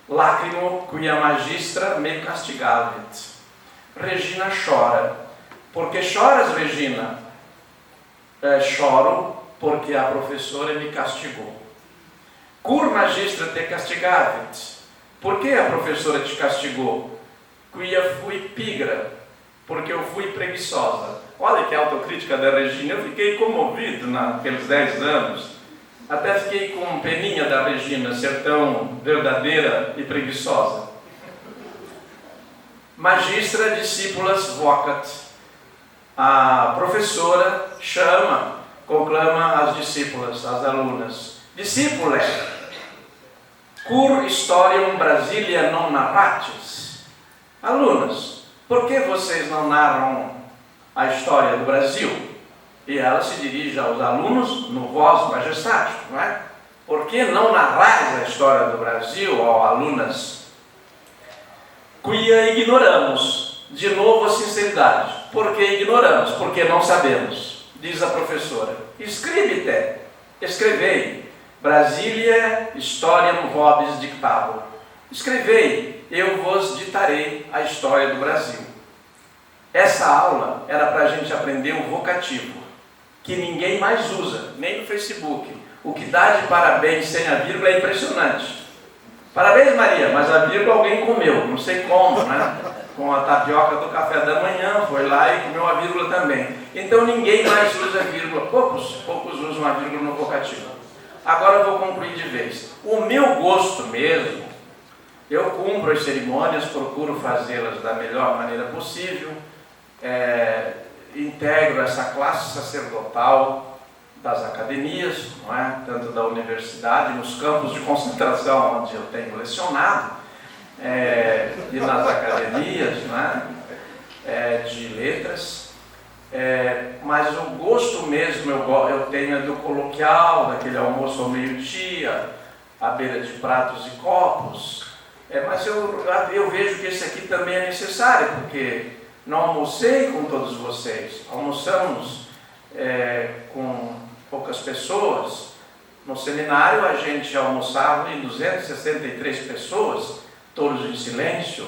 Speaker 7: lacrimo quia magistra me castigavit. Regina chora. Por que choras, Regina? Choro porque a professora me castigou. Cur magistra te castigavit. Por que a professora te castigou? Quia fui pigra, porque eu fui preguiçosa. Olha que autocrítica da Regina, eu fiquei comovido naqueles 10 anos. Até fiquei com peninha da Regina ser tão verdadeira e preguiçosa. Magistra discipulas vocat. A professora conclama as discípulas, as alunas. Discípule, cur historiam Brasilia non narratis? Alunas, por que vocês não narram a história do Brasil? E ela se dirige aos alunos no vós majestático, não é? Por que não narrais a história do Brasil, ó alunas? Quia ignoramos. De novo a sinceridade. Por que ignoramos? Porque não sabemos. Diz a professora. Escrevei. Brasilia historiam vobis dictabo. Escrevei, eu vos ditarei a história do Brasil. Essa aula era para a gente aprender o vocativo, que ninguém mais usa, nem no Facebook. O que dá de parabéns sem a vírgula é impressionante. Parabéns, Maria, mas a vírgula alguém comeu, não sei como, né? Com a tapioca do café da manhã, foi lá e comeu a vírgula também. Então ninguém mais usa vírgula, poucos usam a vírgula no vocativo. Agora eu vou concluir de vez. O meu gosto mesmo, eu cumpro as cerimônias, procuro fazê-las da melhor maneira possível, integro essa classe sacerdotal das academias, não é? Tanto da universidade, nos campos de concentração onde eu tenho lecionado, e nas academias, não é? De letras, mas o gosto mesmo eu tenho é do coloquial, daquele almoço ao meio-dia, à beira de pratos e copos, mas eu vejo que esse aqui também é necessário, porque não almocei com todos vocês, almoçamos com poucas pessoas. No seminário a gente almoçava em 263 pessoas, todos em silêncio,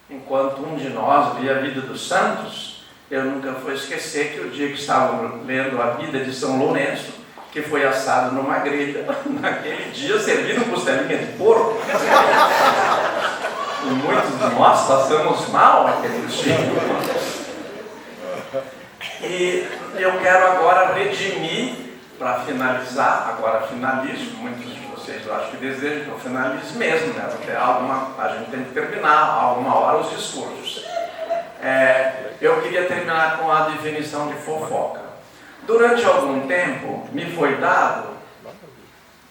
Speaker 7: enquanto um de nós lia a vida dos santos. Eu nunca vou esquecer que o dia que estavam lendo a vida de São Lourenço, que foi assado numa grelha, naquele dia servindo costelinha de porco. E muitos de nós passamos mal aquele dia. E eu quero agora redimir, para finalizar, agora finalizo, muitos de vocês eu acho que desejam que eu finalize mesmo, né? Porque a gente tem que terminar alguma hora os discursos. Eu queria terminar com a definição de fofoca. Durante algum tempo me foi dado,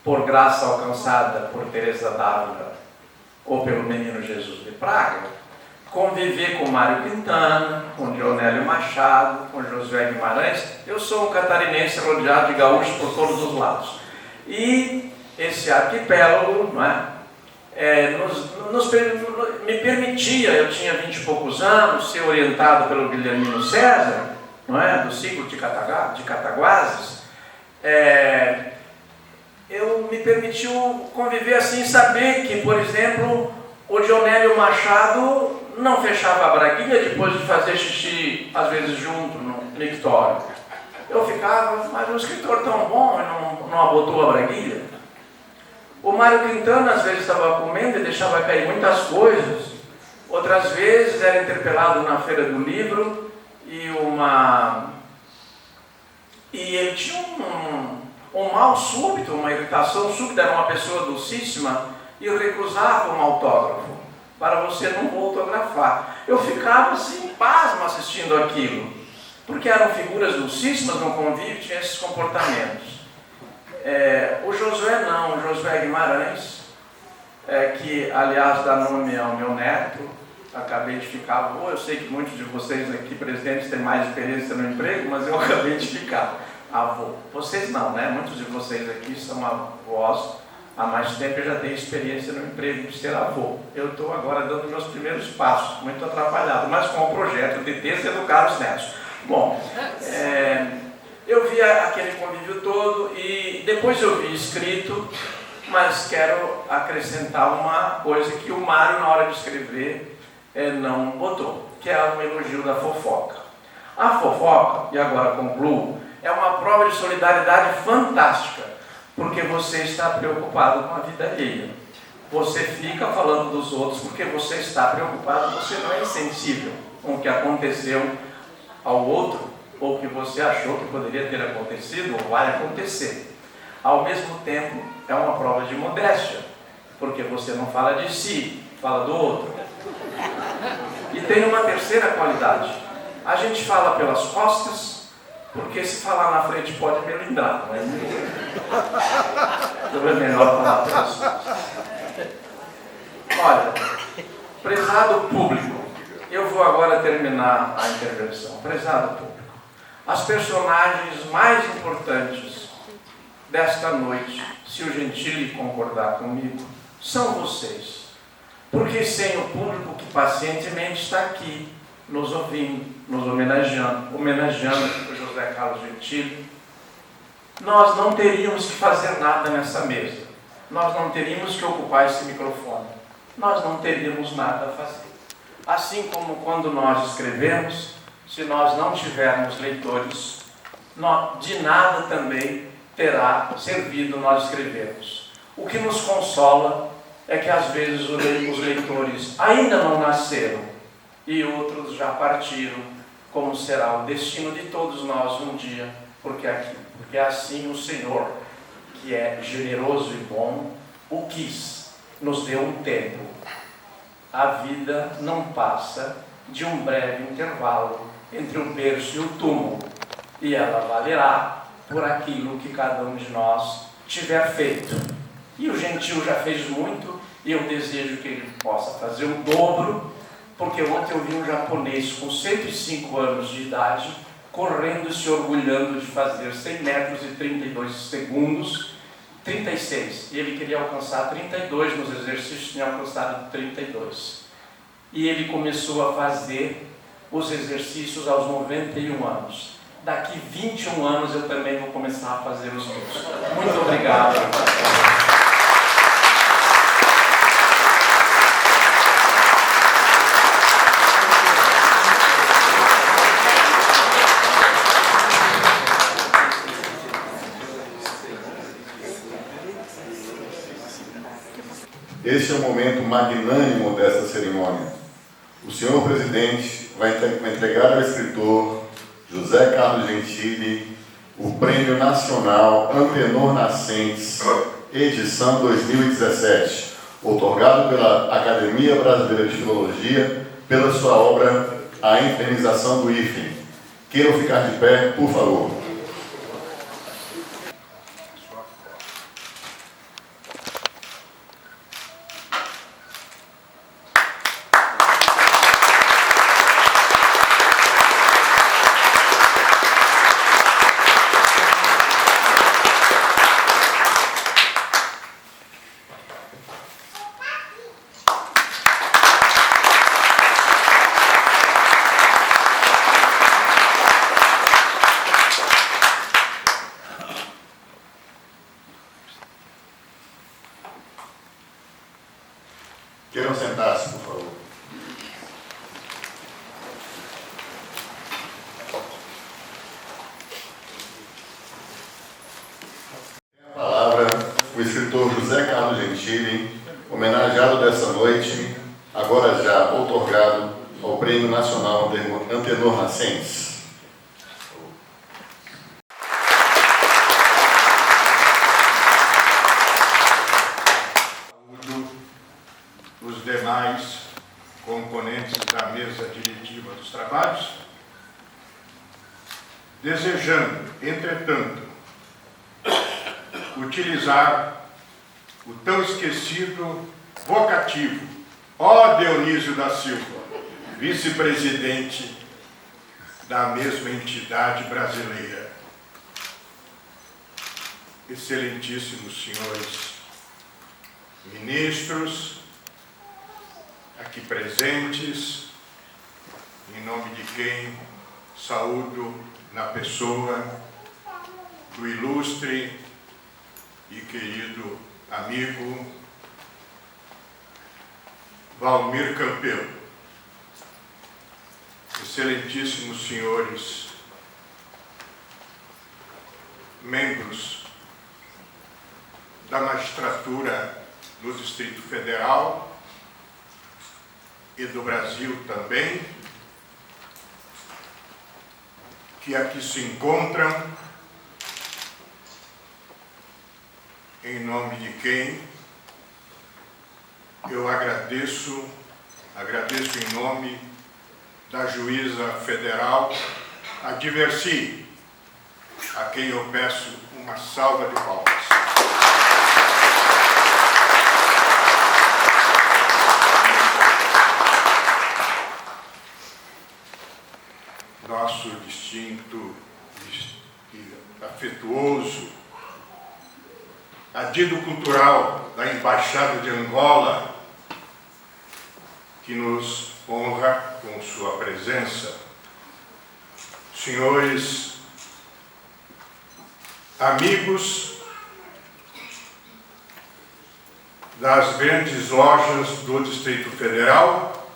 Speaker 7: por graça alcançada por Teresa d'Ávila ou pelo Menino Jesus de Praga, conviver com Mário Quintana, com Dionélio Machado, com Josué Guimarães. Eu sou um catarinense rodeado de gaúchos por todos os lados. E esse arquipélago, não é? Me permitia, eu tinha 20 e poucos anos, ser orientado pelo Guilhermino César, não é? Do ciclo de Cataguases. Eu me permitiu conviver assim, saber que, por exemplo, o Dionélio Machado não fechava a braguilha depois de fazer xixi, às vezes junto no mictório. Eu ficava, mas um escritor tão bom não abotou a braguilha. O Mário Quintana às vezes estava comendo e deixava cair muitas coisas. Outras vezes era interpelado na feira do livro e ele tinha um mal súbito, uma irritação súbita, era uma pessoa docíssima e recusava um autógrafo para você não autografar. Eu ficava assim, pasmo assistindo aquilo, porque eram figuras docíssimas no convívio, tinha esses comportamentos. O Josué não, o Josué Guimarães, que aliás dá nome ao meu neto, acabei de ficar avô. Eu sei que muitos de vocês aqui presentes têm mais experiência no emprego, mas eu acabei de ficar avô. Vocês não, né? Muitos de vocês aqui são avós há mais tempo e já têm experiência no emprego de ser avô. Eu estou agora dando meus primeiros passos, muito atrapalhado, mas com o projeto de ter se educar os netos. Bom, eu vi aquele convívio todo e depois eu vi escrito, mas quero acrescentar uma coisa que o Mário, na hora de escrever, não botou, que é um elogio da fofoca. A fofoca, e agora concluo, é uma prova de solidariedade fantástica, porque você está preocupado com a vida alheia. Você fica falando dos outros porque você está preocupado, você não é insensível com o que aconteceu ao outro, ou que você achou que poderia ter acontecido, ou vai acontecer. Ao mesmo tempo, é uma prova de modéstia, porque você não fala de si, fala do outro. E tem uma terceira qualidade. A gente fala pelas costas, porque se falar na frente pode melindrar, não é? Então é melhor falar pelas costas. Olha, prezado público, eu vou agora terminar a intervenção. Prezado público, as personagens mais importantes desta noite, se o Gentili concordar comigo, são vocês. Porque sem o público que pacientemente está aqui, nos ouvindo, nos homenageando o José Carlos Gentili, nós não teríamos que fazer nada nessa mesa. Nós não teríamos que ocupar esse microfone. Nós não teríamos nada a fazer. Assim como quando nós escrevemos, se nós não tivermos leitores, de nada também terá servido nós escrevermos. O que nos consola é que às vezes os leitores ainda não nasceram e outros já partiram, como será o destino de todos nós um dia, porque assim o Senhor, que é generoso e bom, o quis, nos deu um tempo. A vida não passa de um breve intervalo entre o berço e o túmulo, e ela valerá por aquilo que cada um de nós tiver feito. E o Gentil já fez muito, e eu desejo que ele possa fazer o dobro, porque ontem eu vi um japonês com 105 anos de idade, correndo e se orgulhando de fazer 100 metros e 32 segundos, 36. E ele queria alcançar 32 nos exercícios, tinha alcançado 32. E ele começou a fazer os exercícios aos 91 anos. Daqui 21 anos eu também vou começar a fazer os meus. Muito obrigado.
Speaker 1: Este é o momento magnânimo desta cerimônia. O senhor presidente vai entregar ao escritor José Carlos Gentili o Prêmio Nacional Antenor Nascentes, edição 2017, outorgado pela Academia Brasileira de Filologia pela sua obra A Infernização do hífen. Queiram ficar de pé, por favor. Queiram sentar-se, por favor. Tem a palavra o escritor José Carlos Gentili, homenageado dessa noite, agora já outorgado ao Prêmio Nacional Antenor Nascentes.
Speaker 3: Os demais componentes da mesa diretiva dos trabalhos, desejando, entretanto, utilizar o tão esquecido vocativo, ó Dionísio da Silva, vice-presidente da mesma entidade brasileira. Excelentíssimos senhores ministros, aqui presentes, em nome de quem saúdo na pessoa do ilustre e querido amigo Valmir Campelo. Excelentíssimos senhores membros da magistratura do Distrito Federal e do Brasil também, que aqui se encontram, em nome de quem eu agradeço em nome da juíza federal, a Diversi, a quem eu peço uma salva de palmas. Nosso distinto e afetuoso adido cultural da Embaixada de Angola, que nos honra com sua presença. Senhores, amigos das grandes lojas do Distrito Federal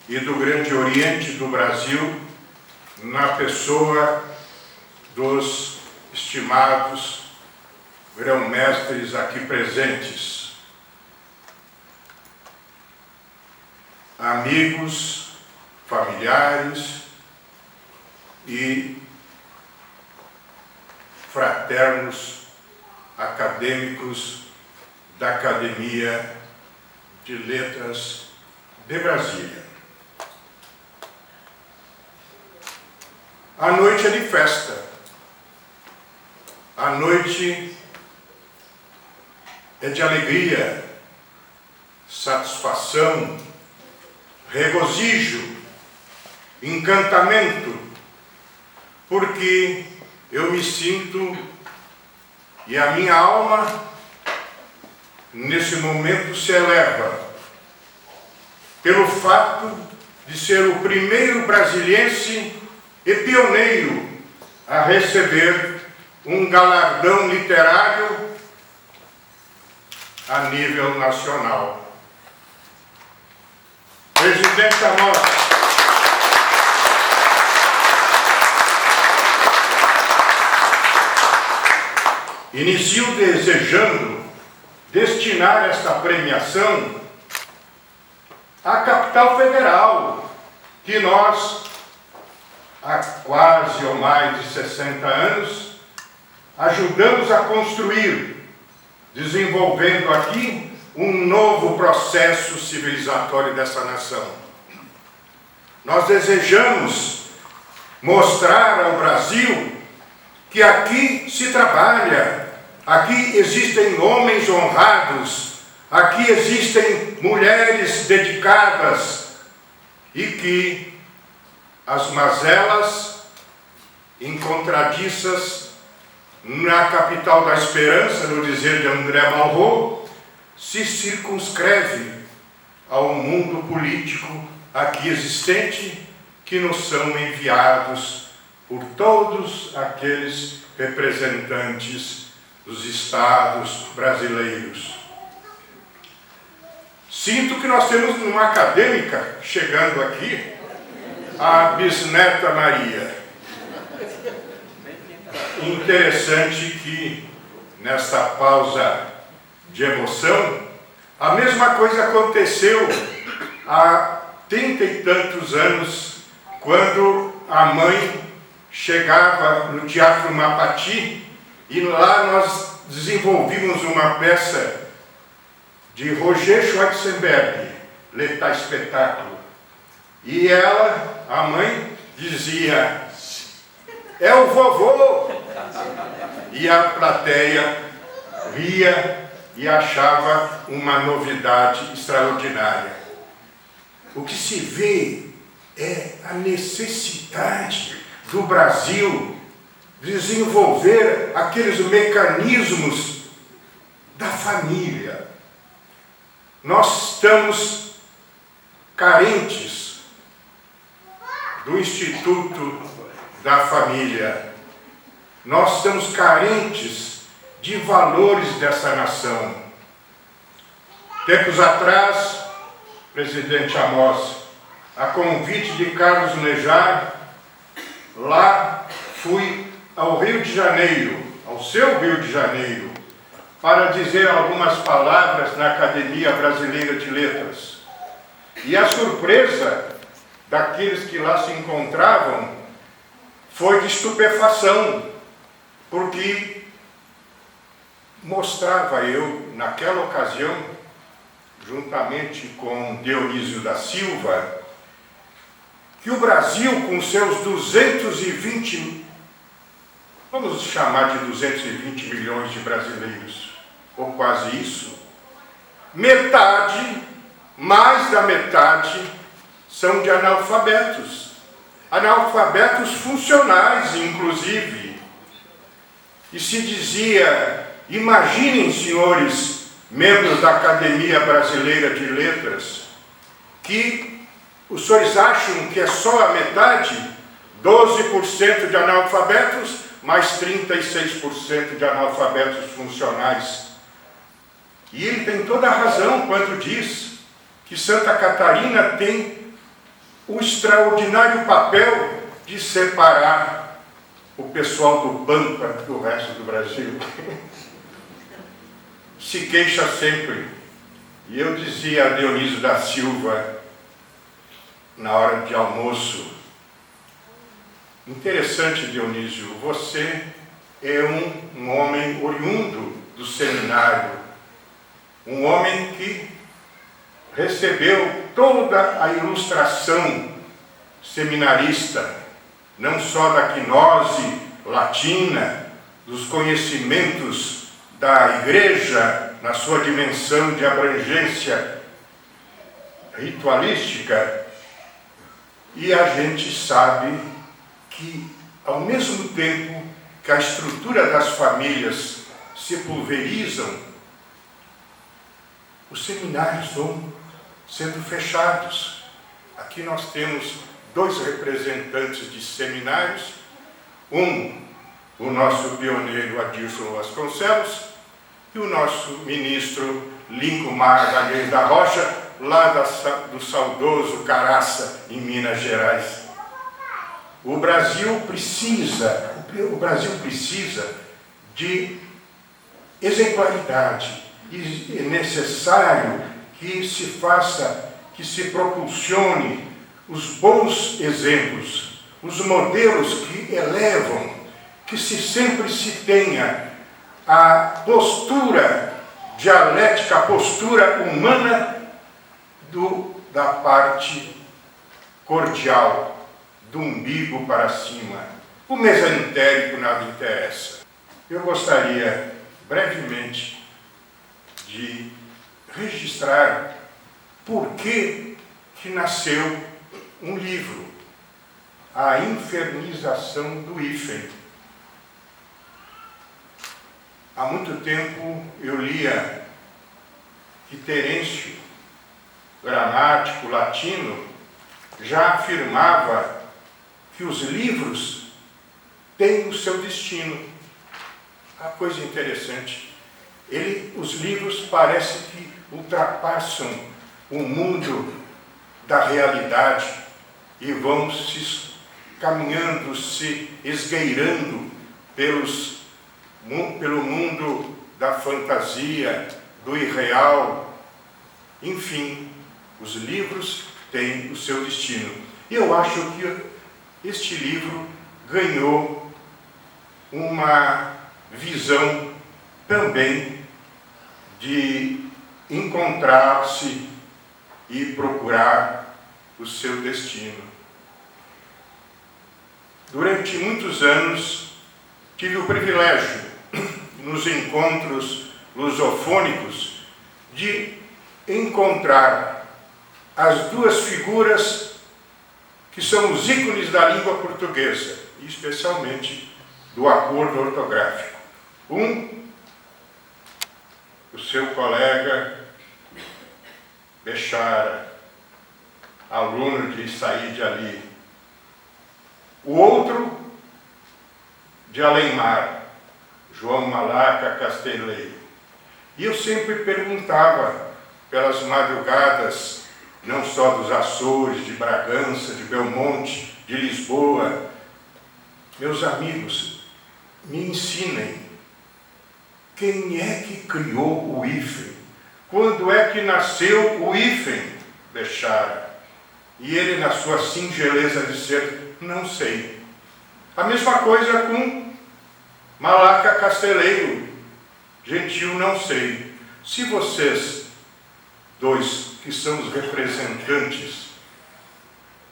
Speaker 3: e do Grande Oriente do Brasil, na pessoa dos estimados grão-mestres aqui presentes, amigos, familiares e fraternos acadêmicos da Academia de Letras de Brasília. A noite é de festa. A noite é de alegria, satisfação, regozijo, encantamento, porque eu me sinto e a minha alma nesse momento se eleva pelo fato de ser o primeiro brasiliense e pioneiro a receber um galardão literário a nível nacional. Presidente Amós, inicio desejando destinar esta premiação à capital federal, que nós, há quase ou mais de 60 anos, ajudamos a construir, desenvolvendo aqui um novo processo civilizatório dessa nação. Nós desejamos mostrar ao Brasil que aqui se trabalha, aqui existem homens honrados, aqui existem mulheres dedicadas e que as mazelas encontradiças na capital da esperança, no dizer de André Malraux, se circunscreve ao mundo político aqui existente, que nos são enviados por todos aqueles representantes dos estados brasileiros. Sinto que nós temos uma acadêmica chegando aqui, a bisneta Maria. Interessante que, nesta pausa de emoção, a mesma coisa aconteceu há 30 e tantos anos, quando a mãe chegava no Teatro Mapati e lá nós desenvolvimos uma peça de Roger Schwarzenberg, L'État Espetáculo. E ela, a mãe, dizia: é o vovô! E a plateia ria e achava uma novidade extraordinária. O que se vê é a necessidade do Brasil desenvolver aqueles mecanismos da família. Nós estamos carentes do Instituto da Família. Nós estamos carentes de valores dessa nação. Tempos atrás, presidente Amós, a convite de Carlos Nejar, lá fui ao Rio de Janeiro, ao seu Rio de Janeiro, para dizer algumas palavras na Academia Brasileira de Letras. E a surpresa daqueles que lá se encontravam foi de estupefação, porque mostrava eu, naquela ocasião, juntamente com Dionísio da Silva, que o Brasil, com seus 220, vamos chamar de 220 milhões de brasileiros, ou quase isso, metade, mais da metade, são de analfabetos. Analfabetos funcionais, inclusive. E se dizia, imaginem, senhores, membros da Academia Brasileira de Letras, que os senhores acham que é só a metade, 12% de analfabetos, mais 36% de analfabetos funcionais. E ele tem toda a razão quando diz que Santa Catarina tem o extraordinário papel de separar o pessoal do Pampa do resto do Brasil. Se queixa sempre. E eu dizia a Dionísio da Silva, na hora de almoço: interessante, Dionísio, você é um homem oriundo do seminário, um homem que recebeu toda a ilustração seminarista, não só da gnose latina, dos conhecimentos da Igreja na sua dimensão de abrangência ritualística, e a gente sabe que, ao mesmo tempo que a estrutura das famílias se pulverizam, os seminários vão sendo fechados. Aqui nós temos 2 representantes de seminários, o nosso pioneiro Adilson Vasconcelos e o nosso ministro Lincoln Magalhães da Rocha, lá do saudoso Caraça, em Minas Gerais. O Brasil precisa de exemplaridade, e é necessário que se faça, que se propulsione os bons exemplos, os modelos que elevam, que sempre se tenha a postura dialética, a postura humana da parte cordial, do umbigo para cima. O mesentérico nada interessa. Eu gostaria brevemente de registrar por que nasceu um livro, A Infernização do Hífen. Há muito tempo eu lia que Terêncio, gramático latino, já afirmava que os livros têm o seu destino. A coisa interessante, os livros parecem que ultrapassam o mundo da realidade e vão se caminhando, se esgueirando pelo mundo da fantasia, do irreal. Enfim, os livros têm o seu destino. E eu acho que este livro ganhou uma visão também de encontrar-se e procurar o seu destino. Durante muitos anos, tive o privilégio, nos encontros lusofônicos, de encontrar as 2 figuras que são os ícones da língua portuguesa, e especialmente do acordo ortográfico. O seu colega Bechara, aluno de Said Ali. O outro, de Além-Mar, João Malaca Casteleiro. E eu sempre perguntava, pelas madrugadas, não só dos Açores, de Bragança, de Belmonte, de Lisboa, meus amigos, me ensinem, quem é que criou o hífen? Quando é que nasceu o hífen, Bechara? E ele, na sua singeleza de ser, não sei. A mesma coisa com Malaca Casteleiro, gentil, não sei. Se vocês 2, que são os representantes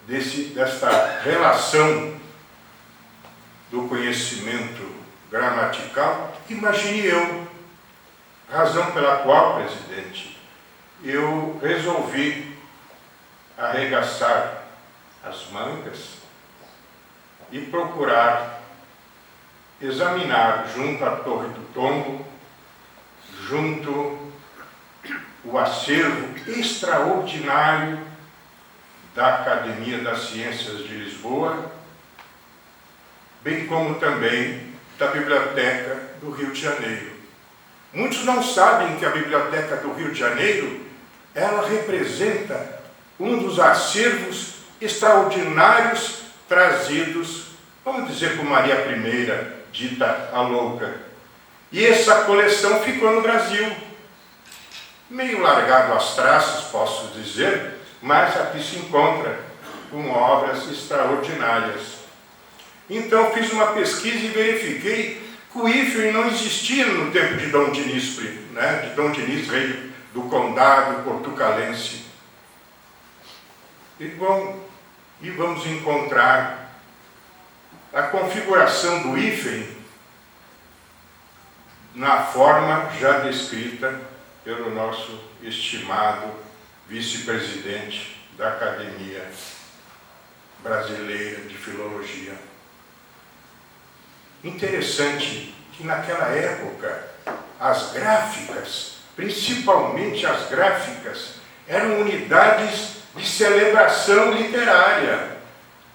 Speaker 3: desta relação do conhecimento gramatical, imagine eu, razão pela qual, presidente, eu resolvi arregaçar as mangas e procurar examinar junto à Torre do Tombo, junto o acervo extraordinário da Academia das Ciências de Lisboa, bem como também da Biblioteca do Rio de Janeiro. Muitos não sabem que a Biblioteca do Rio de Janeiro, ela representa um dos acervos extraordinários trazidos, vamos dizer, por Maria I, dita a louca. E essa coleção ficou no Brasil, meio largado às traças, posso dizer, mas aqui se encontra com obras extraordinárias. Então fiz uma pesquisa e verifiquei que o hífen não existia no tempo de Dom Dinis, de Dom Dinis, rei do condado portucalense. E vamos encontrar a configuração do hífen na forma já descrita pelo nosso estimado vice-presidente da Academia Brasileira de Filologia. Interessante que naquela época as gráficas, principalmente as gráficas, eram unidades de celebração literária,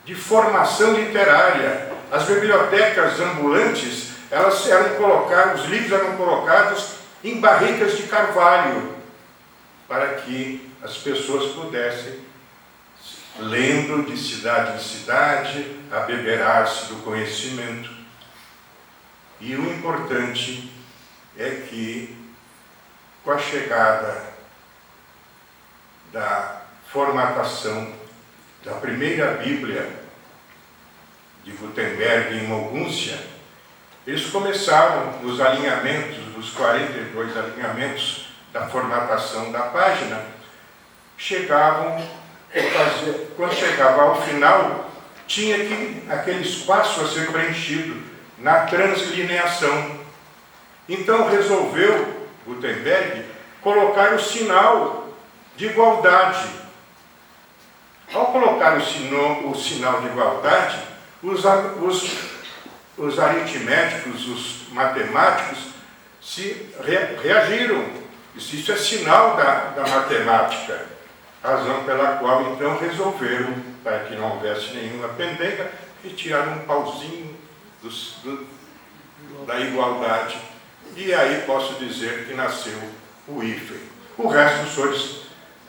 Speaker 3: de formação literária. As bibliotecas ambulantes, os livros eram colocados em barricas de carvalho, para que as pessoas pudessem, lendo de cidade em cidade, abeberar-se do conhecimento. E o importante é que, com a chegada da formatação da primeira Bíblia de Gutenberg em Mogúncia, eles começaram nos alinhamentos, nos 42 alinhamentos da formatação da página, quando chegava ao final, tinha aquele espaço a ser preenchido na translineação. Então resolveu Gutenberg colocar o sinal de igualdade. Ao colocar o sinal de igualdade, os aritméticos, os matemáticos, reagiram. Isso é sinal da matemática, razão pela qual então resolveram, para que não houvesse nenhuma pendenga, retirar um pauzinho da igualdade. E aí posso dizer que nasceu o hífen. O resto os senhores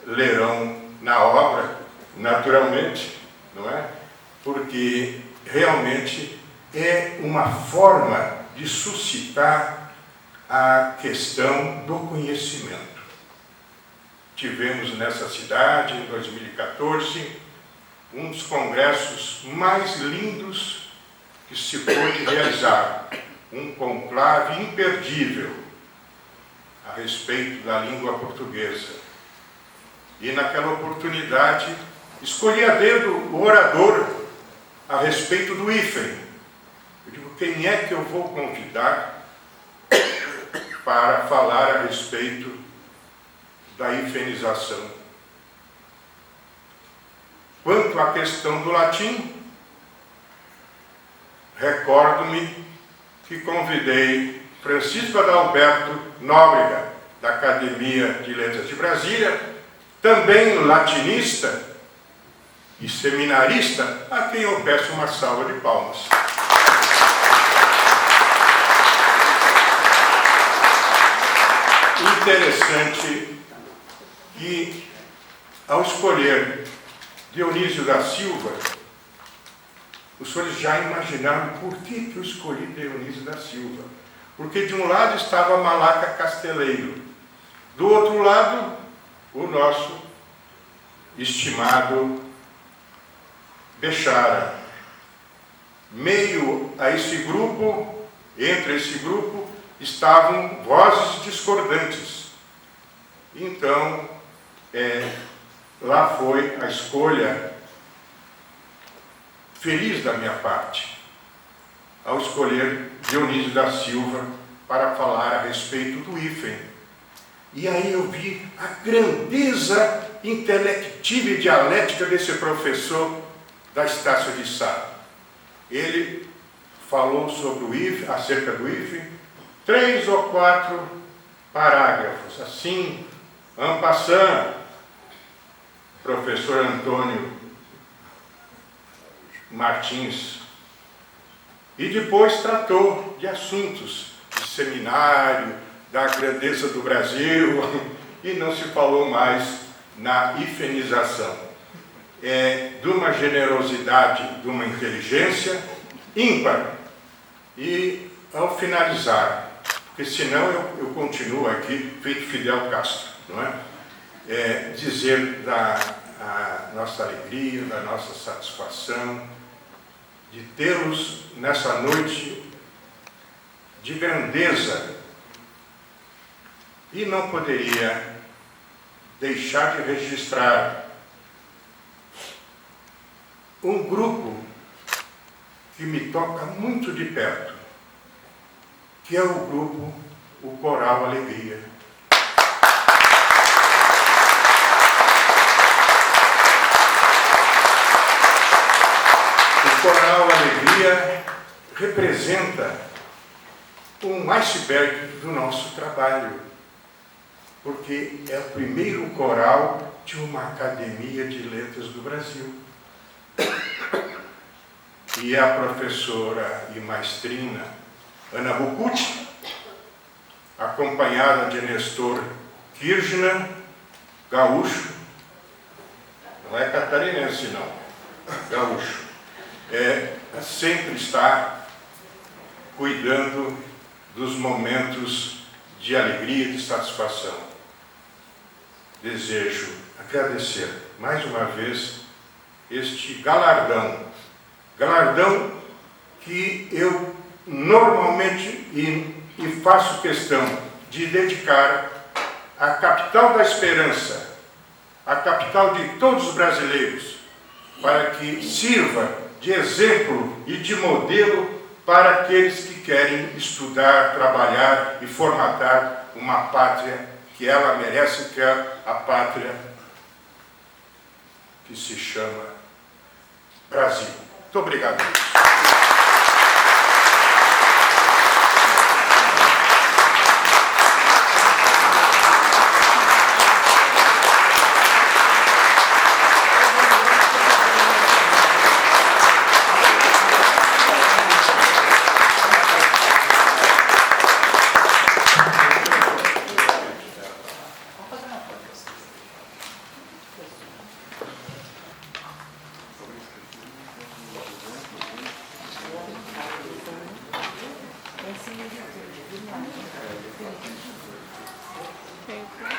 Speaker 3: lerão na obra, naturalmente, não é? Porque realmente é uma forma de suscitar a questão do conhecimento. Tivemos nessa cidade, em 2014, um dos congressos mais lindos que se pôde realizar, um conclave imperdível a respeito da língua portuguesa. E naquela oportunidade, escolhi a dedo o orador a respeito do hífen. Eu digo, quem é que eu vou convidar para falar a respeito da hifenização? Quanto à questão do latim, recordo-me que convidei Francisco Adalberto Nóbrega, da Academia de Letras de Brasília, também latinista e seminarista, a quem eu peço uma salva de palmas. Interessante que, ao escolher Dionísio da Silva, os senhores já imaginaram por que eu escolhi Dionísio da Silva. Porque de um lado estava Malaca Casteleiro, do outro lado, o nosso estimado Bechara. Meio a esse grupo, entre esse grupo, estavam vozes discordantes. Então, lá foi a escolha feliz da minha parte, ao escolher Dionísio da Silva para falar a respeito do hífen. E aí eu vi a grandeza intelectiva e dialética desse professor da Estácio de Sá. Ele falou sobre o hífen, acerca do hífen, 3 ou 4 parágrafos, assim, en passant, professor Antônio Martins. E depois tratou de assuntos de seminário, da grandeza do Brasil, e não se falou mais na hifenização. De uma generosidade, de uma inteligência ímpar. E, ao finalizar, porque senão eu continuo aqui, feito Fidel Castro, não é? Dizer da nossa alegria, da nossa satisfação, de tê-los nessa noite de grandeza. E não poderia deixar de registrar um grupo que me toca muito de perto, que é o grupo o Coral Alegria. O Coral Alegria representa um iceberg do nosso trabalho, porque é o primeiro coral de uma academia de letras do Brasil. E a professora e maestrina Ana Bucuti, acompanhada de Nestor Kirchner, gaúcho, não é catarinense não, gaúcho, sempre está cuidando dos momentos de alegria e de satisfação. Desejo agradecer mais uma vez este galardão que eu normalmente e faço questão de dedicar à capital da esperança, à capital de todos os brasileiros, para que sirva de exemplo e de modelo para aqueles que querem estudar, trabalhar e formatar uma pátria que ela merece, que é a pátria que se chama Brasil. Muito obrigado.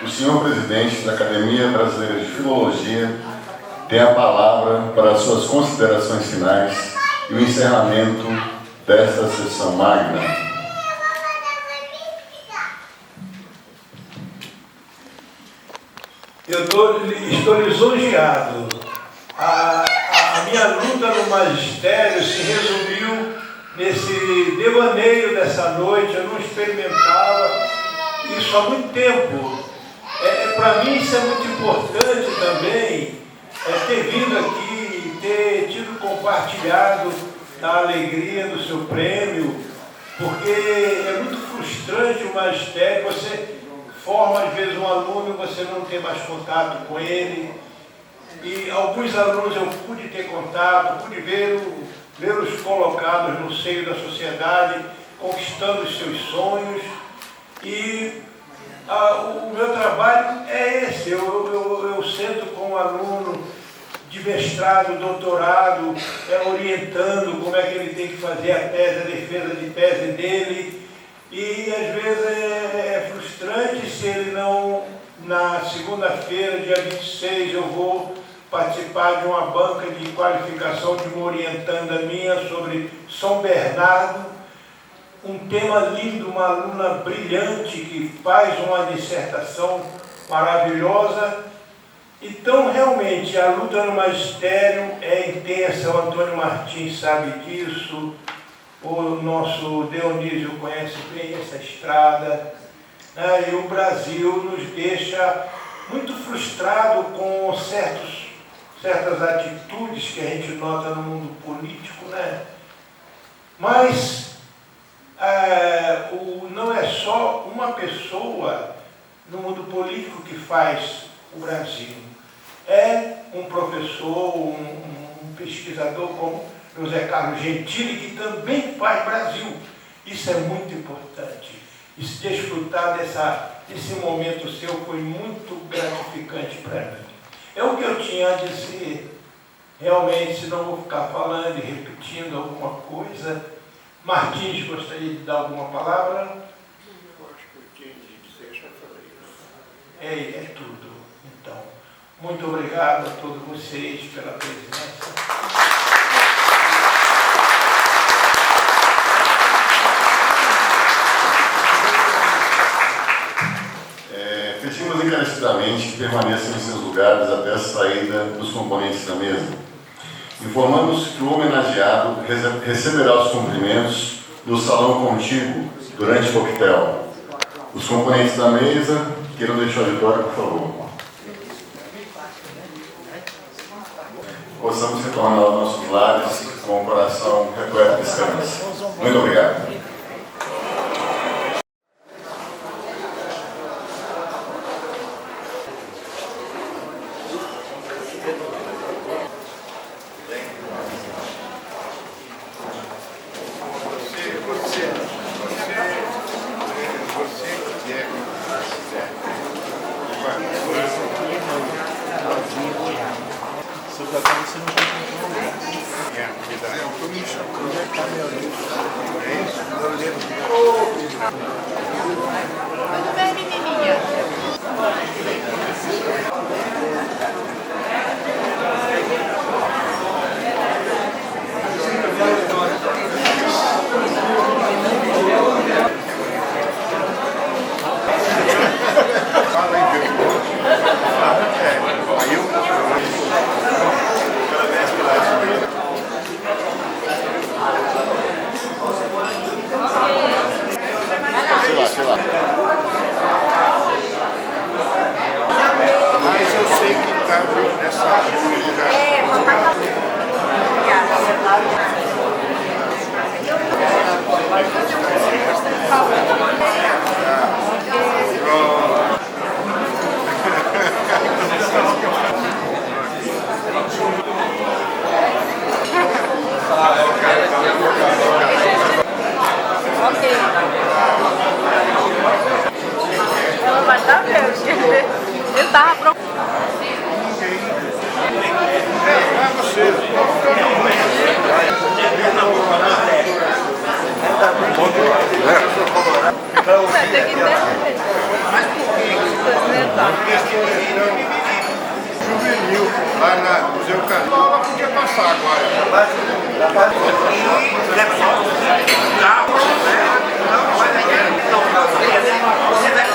Speaker 1: O senhor presidente da Academia Brasileira de Filologia tem a palavra para as suas considerações finais e o encerramento desta sessão magna.
Speaker 3: Eu estou lisonjeado. A minha luta no magistério se resumiu nesse devaneio dessa noite. Eu não experimentava isso há muito tempo. Para mim isso é muito importante também, ter vindo aqui, ter tido compartilhado da alegria do seu prêmio, porque é muito frustrante o magistério. Você forma às vezes um aluno e você não tem mais contato com ele, e alguns alunos eu pude ter contato, pude vê-los colocados no seio da sociedade, conquistando os seus sonhos, e o meu trabalho é esse. Eu sento com um aluno de mestrado, doutorado, orientando como é que ele tem que fazer a tese, a defesa de tese dele, e às vezes é frustrante se ele não, na segunda-feira, dia 26, eu vou participar de uma banca de qualificação de uma orientanda minha sobre São Bernardo, um tema lindo, uma aluna brilhante que faz uma dissertação maravilhosa. Então, realmente, a luta no magistério é intensa. O Antônio Martins sabe disso, o nosso Dionísio conhece bem essa estrada, né? E o Brasil nos deixa muito frustrado com certas atitudes que a gente nota no mundo político, né? Mas não é só uma pessoa no mundo político que faz o Brasil. É um professor, um pesquisador como José Carlos Gentili, que também faz Brasil. Isso é muito importante. E se desfrutar desse momento seu foi muito gratificante para mim. É o que eu tinha a dizer. Realmente, se não vou ficar falando e repetindo alguma coisa. Martins, gostaria de dar alguma palavra?
Speaker 8: Eu acho que eu tinha de dizer, já falei.
Speaker 3: É tudo. Então, muito obrigado a todos vocês pela presença.
Speaker 1: Pedimos encarecidamente que permaneçam em seus lugares até a saída dos componentes da mesa. Informamos que o homenageado receberá os cumprimentos no salão contíguo durante o coquetel. Os componentes da mesa, queiram deixar o auditório, por favor. Possamos retornar aos nossos lares com o coração repleto de esperança. Muito obrigado.
Speaker 6: Tudo bem, menininha?
Speaker 1: Sei lá.
Speaker 8: Mas eu sei que está nessa música.
Speaker 6: Ela vai dar mesmo. Eu tava procurando. Vai ter que ter.
Speaker 8: Juvenil, lá na Museu Canal. Ela podia passar agora. Você vai